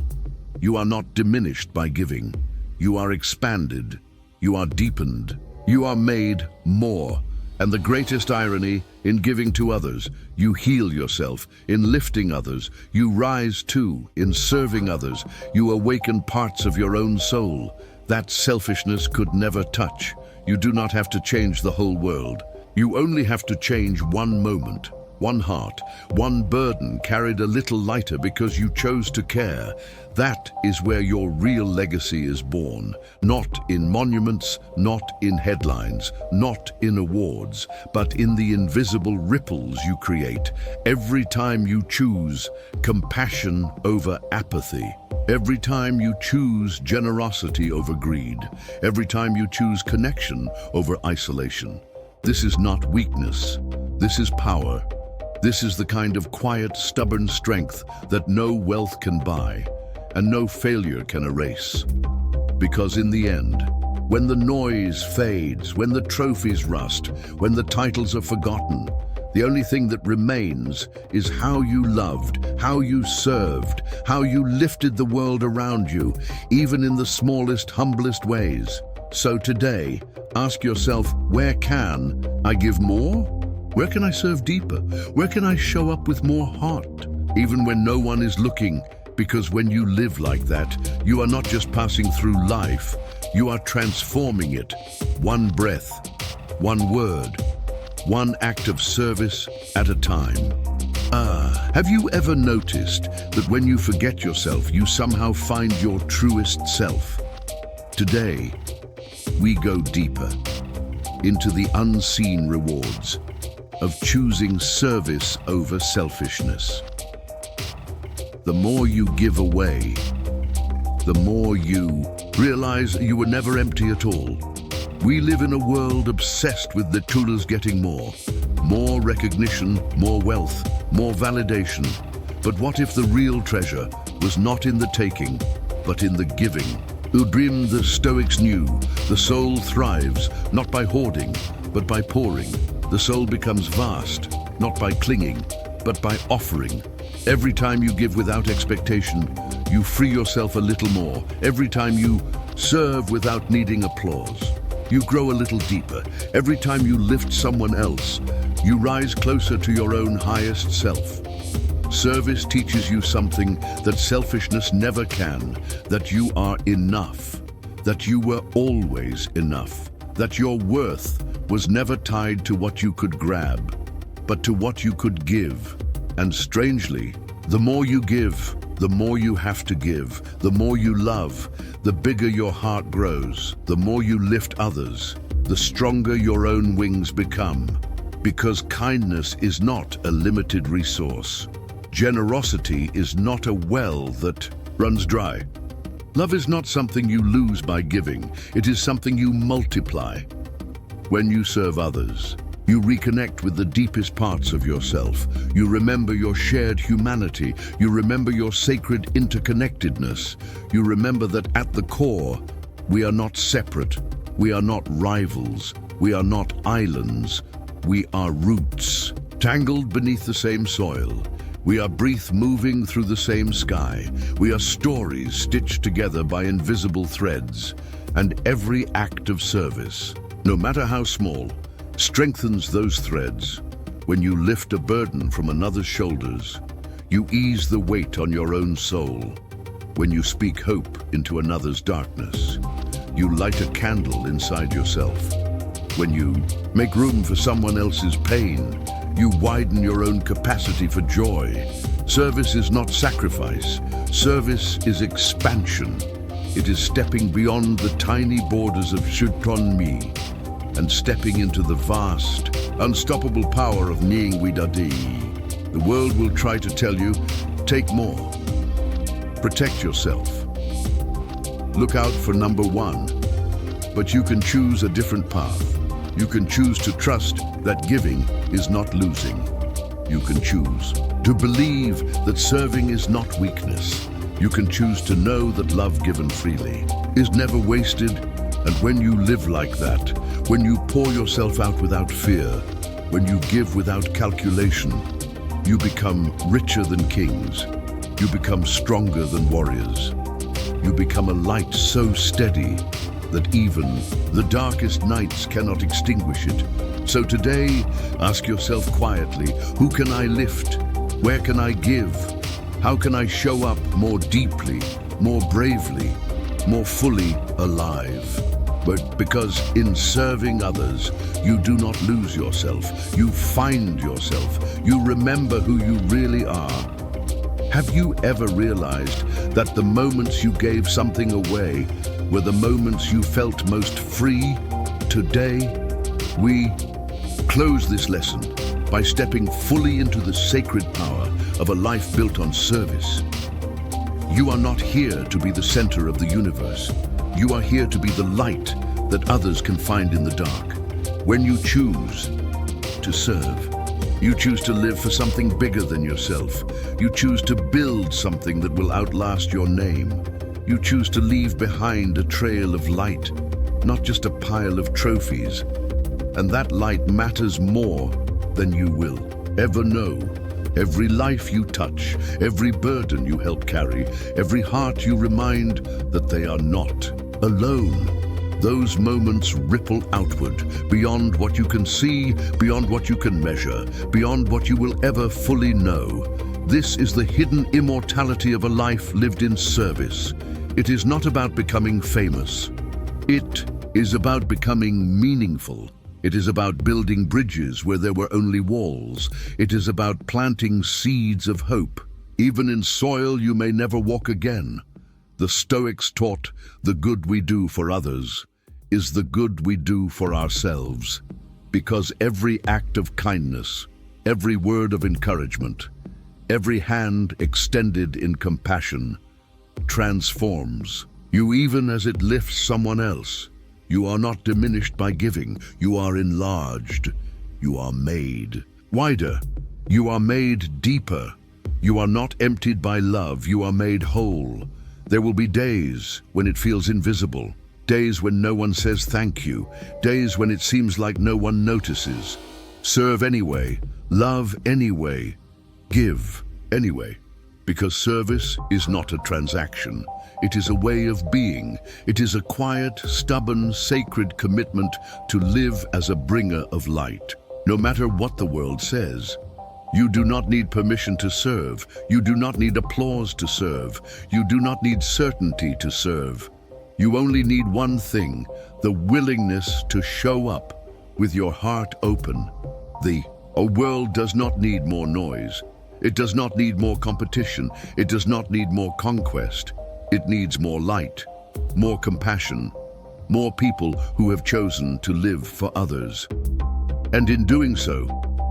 You are not diminished by giving. You are expanded. You are deepened. You are made more. And the greatest irony, in giving to others, you heal yourself. In lifting others, you rise too. In serving others, you awaken parts of your own soul that selfishness could never touch. You do not have to change the whole world. You only have to change one moment, one heart, one burden carried a little lighter because you chose to care. That is where your real legacy is born. Not in monuments, not in headlines, not in awards, but in the invisible ripples you create. Every time you choose compassion over apathy, every time you choose generosity over greed, every time you choose connection over isolation. This is not weakness. This is power. This is the kind of quiet, stubborn strength that no wealth can buy and no failure can erase. Because in the end, when the noise fades, when the trophies rust, when the titles are forgotten, The only thing that remains is how you loved, how you served, how you lifted the world around you, even in the smallest, humblest ways. So today, ask yourself, where can I give more? Where can I serve deeper? Where can I show up with more heart, even when no one is looking? Because when you live like that, you are not just passing through life, you are transforming it. One breath, one word, one act of service at a time. Have you ever noticed that when you forget yourself, you somehow find your truest self? Today, we go deeper into the unseen rewards of choosing service over selfishness. The more you give away, the more you realize you were never empty at all. We live in a world obsessed with the tools getting more recognition, more wealth, more validation. But what if the real treasure was not in the taking, but in the giving? Udrim, the Stoics knew, the soul thrives not by hoarding, but by pouring. The soul becomes vast, not by clinging, but by offering. Every time you give without expectation, you free yourself a little more. Every time you serve without needing applause, you grow a little deeper. Every time you lift someone else, you rise closer to your own highest self. Service teaches you something that selfishness never can, that you are enough, that you were always enough, that your worth was never tied to what you could grab, but to what you could give. And strangely, the more you give, the more you have to give. The more you love, the bigger your heart grows. The more you lift others, the stronger your own wings become. Because kindness is not a limited resource. Generosity is not a well that runs dry. Love is not something you lose by giving. It is something you multiply. When you serve others, you reconnect with the deepest parts of yourself. You remember your shared humanity. You remember your sacred interconnectedness. You remember that at the core, we are not separate. We are not rivals. We are not islands. We are roots, tangled beneath the same soil. We are breath moving through the same sky. We are stories stitched together by invisible threads. And every act of service, no matter how small, strengthens those threads. When you lift a burden from another's shoulders, you ease the weight on your own soul. When you speak hope into another's darkness, you light a candle inside yourself. When you make room for someone else's pain, you widen your own capacity for joy. Service is not sacrifice. Service is expansion. It is stepping beyond the tiny borders of Shutron-mi and stepping into the vast, unstoppable power of Nyingwidadi. The world will try to tell you, take more. Protect yourself. Look out for number one. But you can choose a different path. You can choose to trust that giving is not losing. You can choose to believe that serving is not weakness. You can choose to know that love given freely is never wasted. And when you live like that, when you pour yourself out without fear, when you give without calculation, you become richer than kings. You become stronger than warriors. You become a light so steady that even the darkest nights cannot extinguish it. So today, ask yourself quietly, who can I lift? Where can I give? How can I show up more deeply, more bravely, more fully alive? But because in serving others, you do not lose yourself, you find yourself, you remember who you really are. Have you ever realized that the moments you gave something away were the moments you felt most free? Today, we close this lesson by stepping fully into the sacred power of a life built on service. You are not here to be the center of the universe. You are here to be the light that others can find in the dark. When you choose to serve, you choose to live for something bigger than yourself. You choose to build something that will outlast your name. You choose to leave behind a trail of light, not just a pile of trophies. And that light matters more than you will ever know. Every life you touch, every burden you help carry, every heart you remind that they are not alone. Those moments ripple outward, beyond what you can see, beyond what you can measure, beyond what you will ever fully know. This is the hidden immortality of a life lived in service. It is not about becoming famous. It is about becoming meaningful. It is about building bridges where there were only walls. It is about planting seeds of hope, even in soil you may never walk again. The Stoics taught the good we do for others is the good we do for ourselves, because every act of kindness, every word of encouragement, every hand extended in compassion transforms you even as it lifts someone else. You are not diminished by giving, you are enlarged, you are made wider, you are made deeper. You are not emptied by love, you are made whole. There will be days when it feels invisible, days when no one says thank you, days when it seems like no one notices. Serve anyway, love anyway, give anyway, because service is not a transaction. It is a way of being. It is a quiet, stubborn, sacred commitment to live as a bringer of light. No matter what the world says, you do not need permission to serve. You do not need applause to serve. You do not need certainty to serve. You only need one thing, the willingness to show up with your heart open. A world does not need more noise. It does not need more competition. It does not need more conquest. It needs more light, more compassion, more people who have chosen to live for others. And in doing so,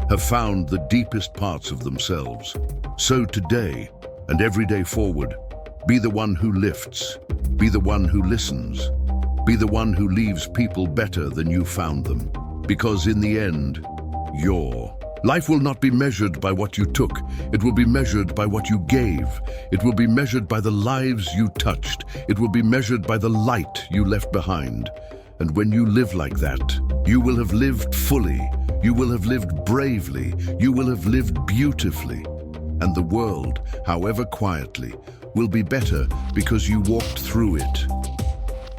have found the deepest parts of themselves. So today, and every day forward, be the one who lifts, be the one who listens, be the one who leaves people better than you found them. Because in the end, your life will not be measured by what you took. It will be measured by what you gave. It will be measured by the lives you touched. It will be measured by the light you left behind. And when you live like that, you will have lived fully. You will have lived bravely. You will have lived beautifully. And the world, however quietly, will be better because you walked through it.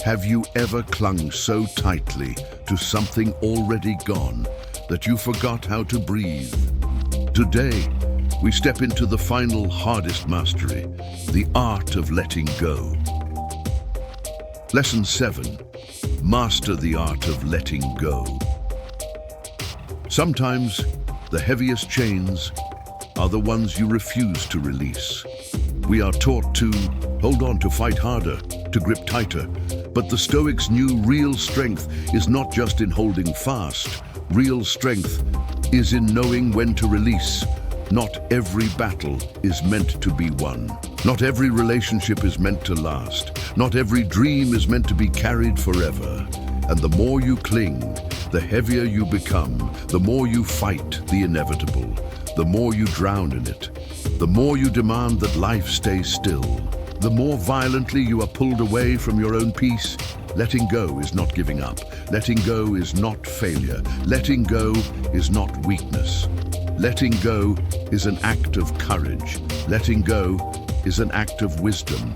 Have you ever clung so tightly to something already gone that you forgot how to breathe? Today, we step into the final hardest mastery, the art of letting go. Lesson 7. Master the art of letting go. Sometimes, the heaviest chains are the ones you refuse to release. We are taught to hold on, to fight harder, to grip tighter. But the Stoics knew real strength is not just in holding fast. Real strength is in knowing when to release. Not every battle is meant to be won. Not every relationship is meant to last. Not every dream is meant to be carried forever. And the more you cling, the heavier you become. The more you fight the inevitable. The more you drown in it. The more you demand that life stays still. The more violently you are pulled away from your own peace. Letting go is not giving up. Letting go is not failure. Letting go is not weakness. Letting go is an act of courage. Letting go is an act of wisdom.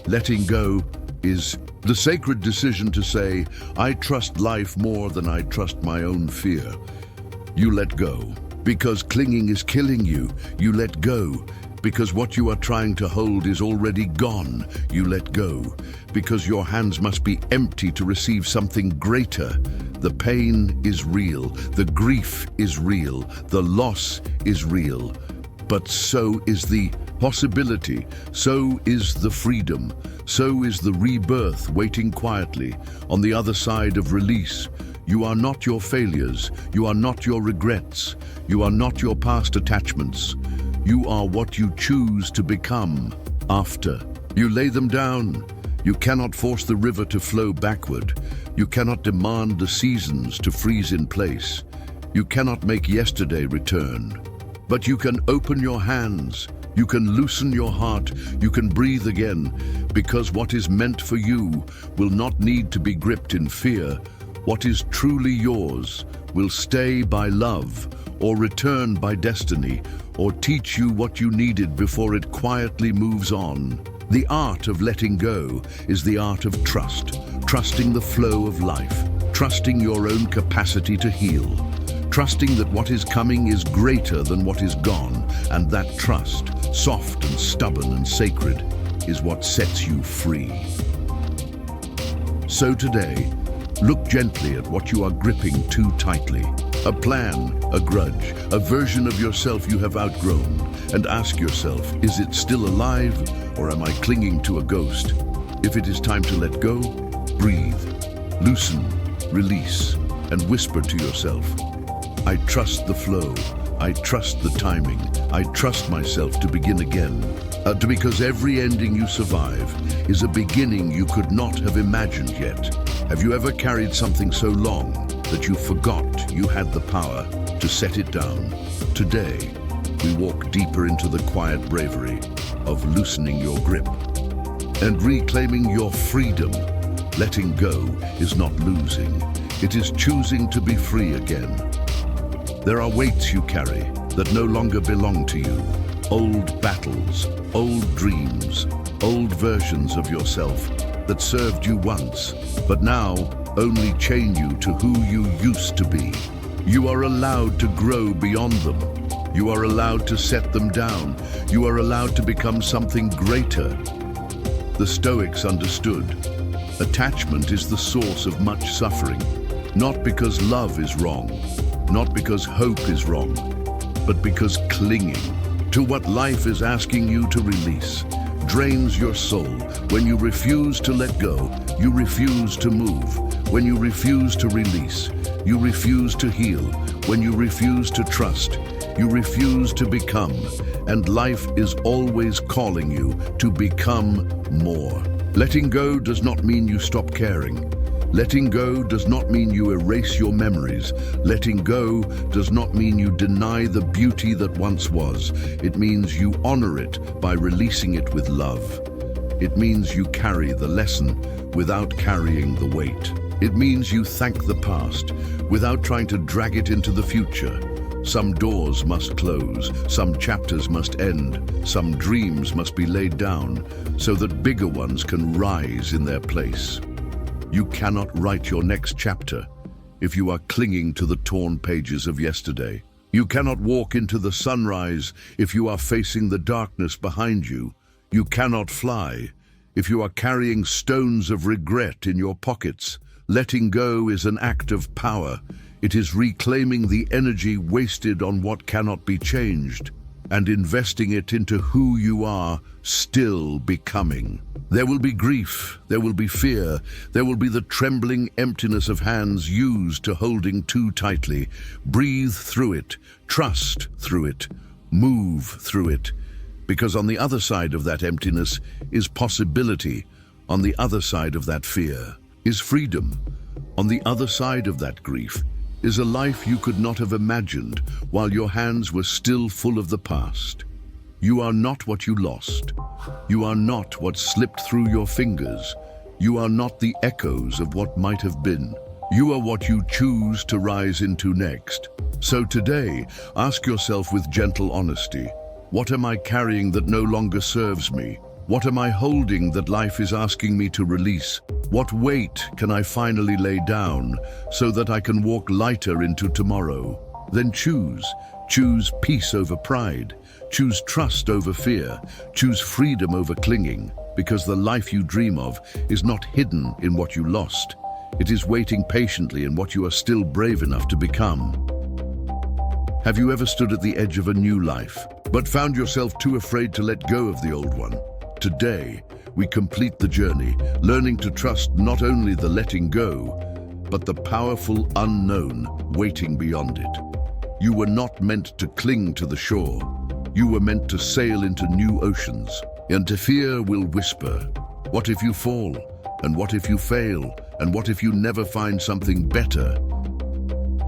Letting go is the sacred decision to say, I trust life more than I trust my own fear. You let go. Because clinging is killing you, you let go. Because what you are trying to hold is already gone, you let go. Because your hands must be empty to receive something greater. The pain is real, the grief is real, the loss is real. But so is the possibility, so is the freedom, so is the rebirth waiting quietly on the other side of release. You are not your failures, you are not your regrets, you are not your past attachments. You are what you choose to become after you lay them down. You cannot force the river to flow backward. You cannot demand the seasons to freeze in place. You cannot make yesterday return. But you can open your hands. You can loosen your heart. You can breathe again, because what is meant for you will not need to be gripped in fear. What is truly yours will stay by love, or returned by destiny, or teach you what you needed before it quietly moves on. The art of letting go is the art of trust, trusting the flow of life, trusting your own capacity to heal, trusting that what is coming is greater than what is gone, and that trust, soft and stubborn and sacred, is what sets you free. So today, look gently at what you are gripping too tightly. A plan, a grudge, a version of yourself you have outgrown, and ask yourself, is it still alive, or am I clinging to a ghost? If it is time to let go, breathe, loosen, release, and whisper to yourself, I trust the flow, I trust the timing, I trust myself to begin again. Because every ending you survive is a beginning you could not have imagined yet. Have you ever carried something so long that you forgot you had the power to set it down? Today, we walk deeper into the quiet bravery of loosening your grip and reclaiming your freedom. Letting go is not losing, it is choosing to be free again. There are weights you carry that no longer belong to you. Old battles, old dreams, old versions of yourself that served you once, but now only chain you to who you used to be. You are allowed to grow beyond them. You are allowed to set them down. You are allowed to become something greater. The Stoics understood. Attachment is the source of much suffering, not because love is wrong, not because hope is wrong, but because clinging to what life is asking you to release drains your soul. When you refuse to let go, you refuse to move. When you refuse to release, you refuse to heal. When you refuse to trust, you refuse to become. And life is always calling you to become more. Letting go does not mean you stop caring. Letting go does not mean you erase your memories. Letting go does not mean you deny the beauty that once was. It means you honor it by releasing it with love. It means you carry the lesson without carrying the weight. It means you thank the past without trying to drag it into the future. Some doors must close, some chapters must end, some dreams must be laid down so that bigger ones can rise in their place. You cannot write your next chapter if you are clinging to the torn pages of yesterday. You cannot walk into the sunrise if you are facing the darkness behind you. You cannot fly if you are carrying stones of regret in your pockets. Letting go is an act of power. It is reclaiming the energy wasted on what cannot be changed and investing it into who you are still becoming. There will be grief, there will be fear, there will be the trembling emptiness of hands used to holding too tightly. Breathe through it, trust through it, move through it, because on the other side of that emptiness is possibility. On the other side of that fear is freedom. On the other side of that grief is a life you could not have imagined while your hands were still full of the past. You are not what you lost. You are not what slipped through your fingers. You are not the echoes of what might have been. You are what you choose to rise into next. So today, ask yourself with gentle honesty, what am I carrying that no longer serves me? What am I holding that life is asking me to release? What weight can I finally lay down so that I can walk lighter into tomorrow? Then choose. Choose peace over pride. Choose trust over fear. Choose freedom over clinging, because the life you dream of is not hidden in what you lost. It is waiting patiently in what you are still brave enough to become. Have you ever stood at the edge of a new life, but found yourself too afraid to let go of the old one? Today, we complete the journey, learning to trust not only the letting go, but the powerful unknown waiting beyond it. You were not meant to cling to the shore. You were meant to sail into new oceans. And fear will whisper, what if you fall? And what if you fail? And what if you never find something better?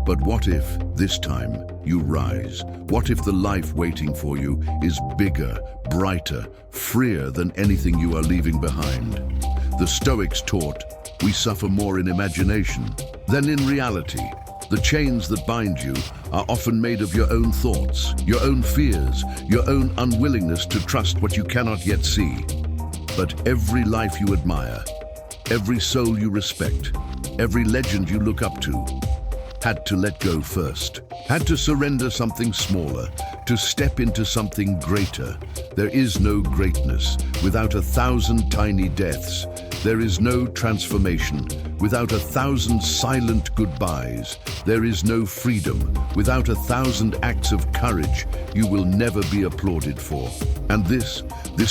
But what if, this time, you rise? What if the life waiting for you is bigger, brighter, freer than anything you are leaving behind? The Stoics taught, we suffer more in imagination than in reality. The chains that bind you are often made of your own thoughts, your own fears, your own unwillingness to trust what you cannot yet see. But every life you admire, every soul you respect, every legend you look up to, had to let go first, had to surrender something smaller, to step into something greater. There is no greatness without 1,000 tiny deaths. There is no transformation without 1,000 silent goodbyes. There is no freedom without 1,000 acts of courage you will never be applauded for. And this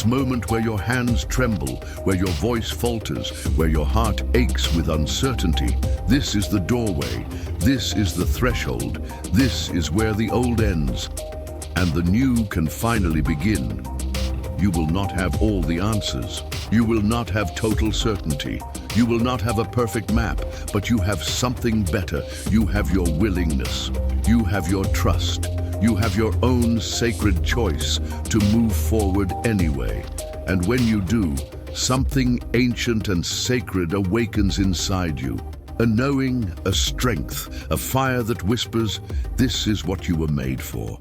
moment where your hands tremble, where your voice falters, where your heart aches with uncertainty, this is the doorway, this is the threshold, this is where the old ends and the new can finally begin. You will not have all the answers. You will not have total certainty. You will not have a perfect map, but you have something better. You have your willingness. You have your trust. You have your own sacred choice to move forward anyway. And when you do, something ancient and sacred awakens inside you. A knowing, a strength, a fire that whispers, this is what you were made for.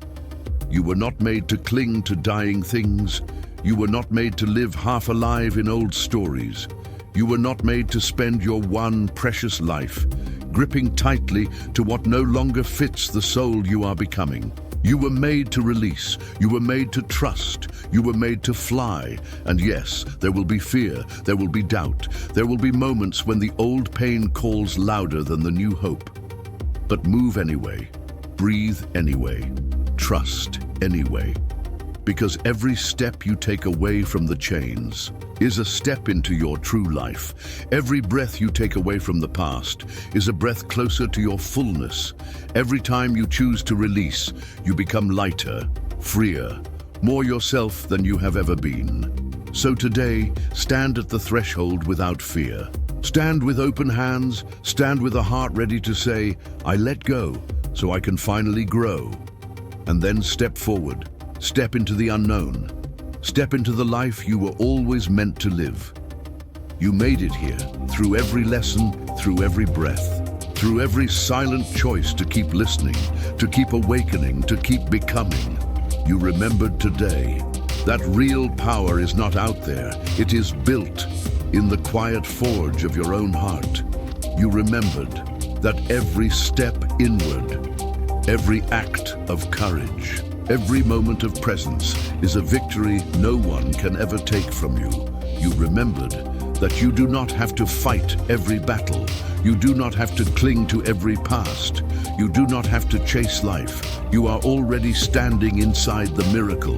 You were not made to cling to dying things. You were not made to live half alive in old stories. You were not made to spend your one precious life gripping tightly to what no longer fits the soul you are becoming. You were made to release. You were made to trust. You were made to fly. And yes, there will be fear. There will be doubt. There will be moments when the old pain calls louder than the new hope. But move anyway. Breathe anyway. Trust anyway. Because every step you take away from the chains is a step into your true life. Every breath you take away from the past is a breath closer to your fullness. Every time you choose to release, you become lighter, freer, more yourself than you have ever been. So today, stand at the threshold without fear. Stand with open hands, stand with a heart ready to say, I let go so I can finally grow. And then step forward. Step into the unknown. Step into the life you were always meant to live. You made it here, through every lesson, through every breath, through every silent choice to keep listening, to keep awakening, to keep becoming. You remembered today that real power is not out there. It is built in the quiet forge of your own heart. You remembered that every step inward, every act of courage, every moment of presence is a victory no one can ever take from you. You remembered that you do not have to fight every battle. You do not have to cling to every past. You do not have to chase life. You are already standing inside the miracle.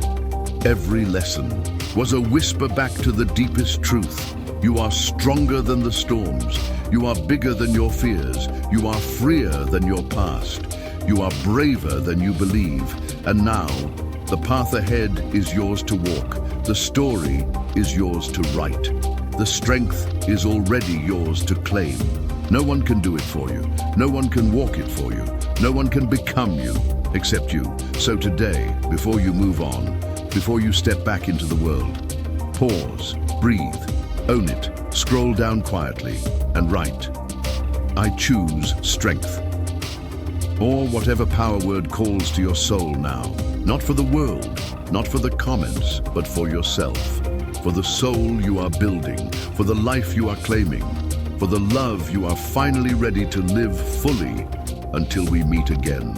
Every lesson was a whisper back to the deepest truth. You are stronger than the storms. You are bigger than your fears. You are freer than your past. You are braver than you believe. And now, the path ahead is yours to walk. The story is yours to write. The strength is already yours to claim. No one can do it for you. No one can walk it for you. No one can become you except you. So today, before you move on, before you step back into the world, pause, breathe, own it, scroll down quietly, and write, I choose strength. Or whatever power word calls to your soul now. Not for the world, not for the comments, but for yourself. For the soul you are building, for the life you are claiming, for the love you are finally ready to live fully until we meet again.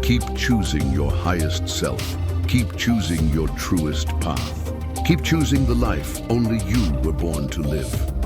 Keep choosing your highest self. Keep choosing your truest path. Keep choosing the life only you were born to live.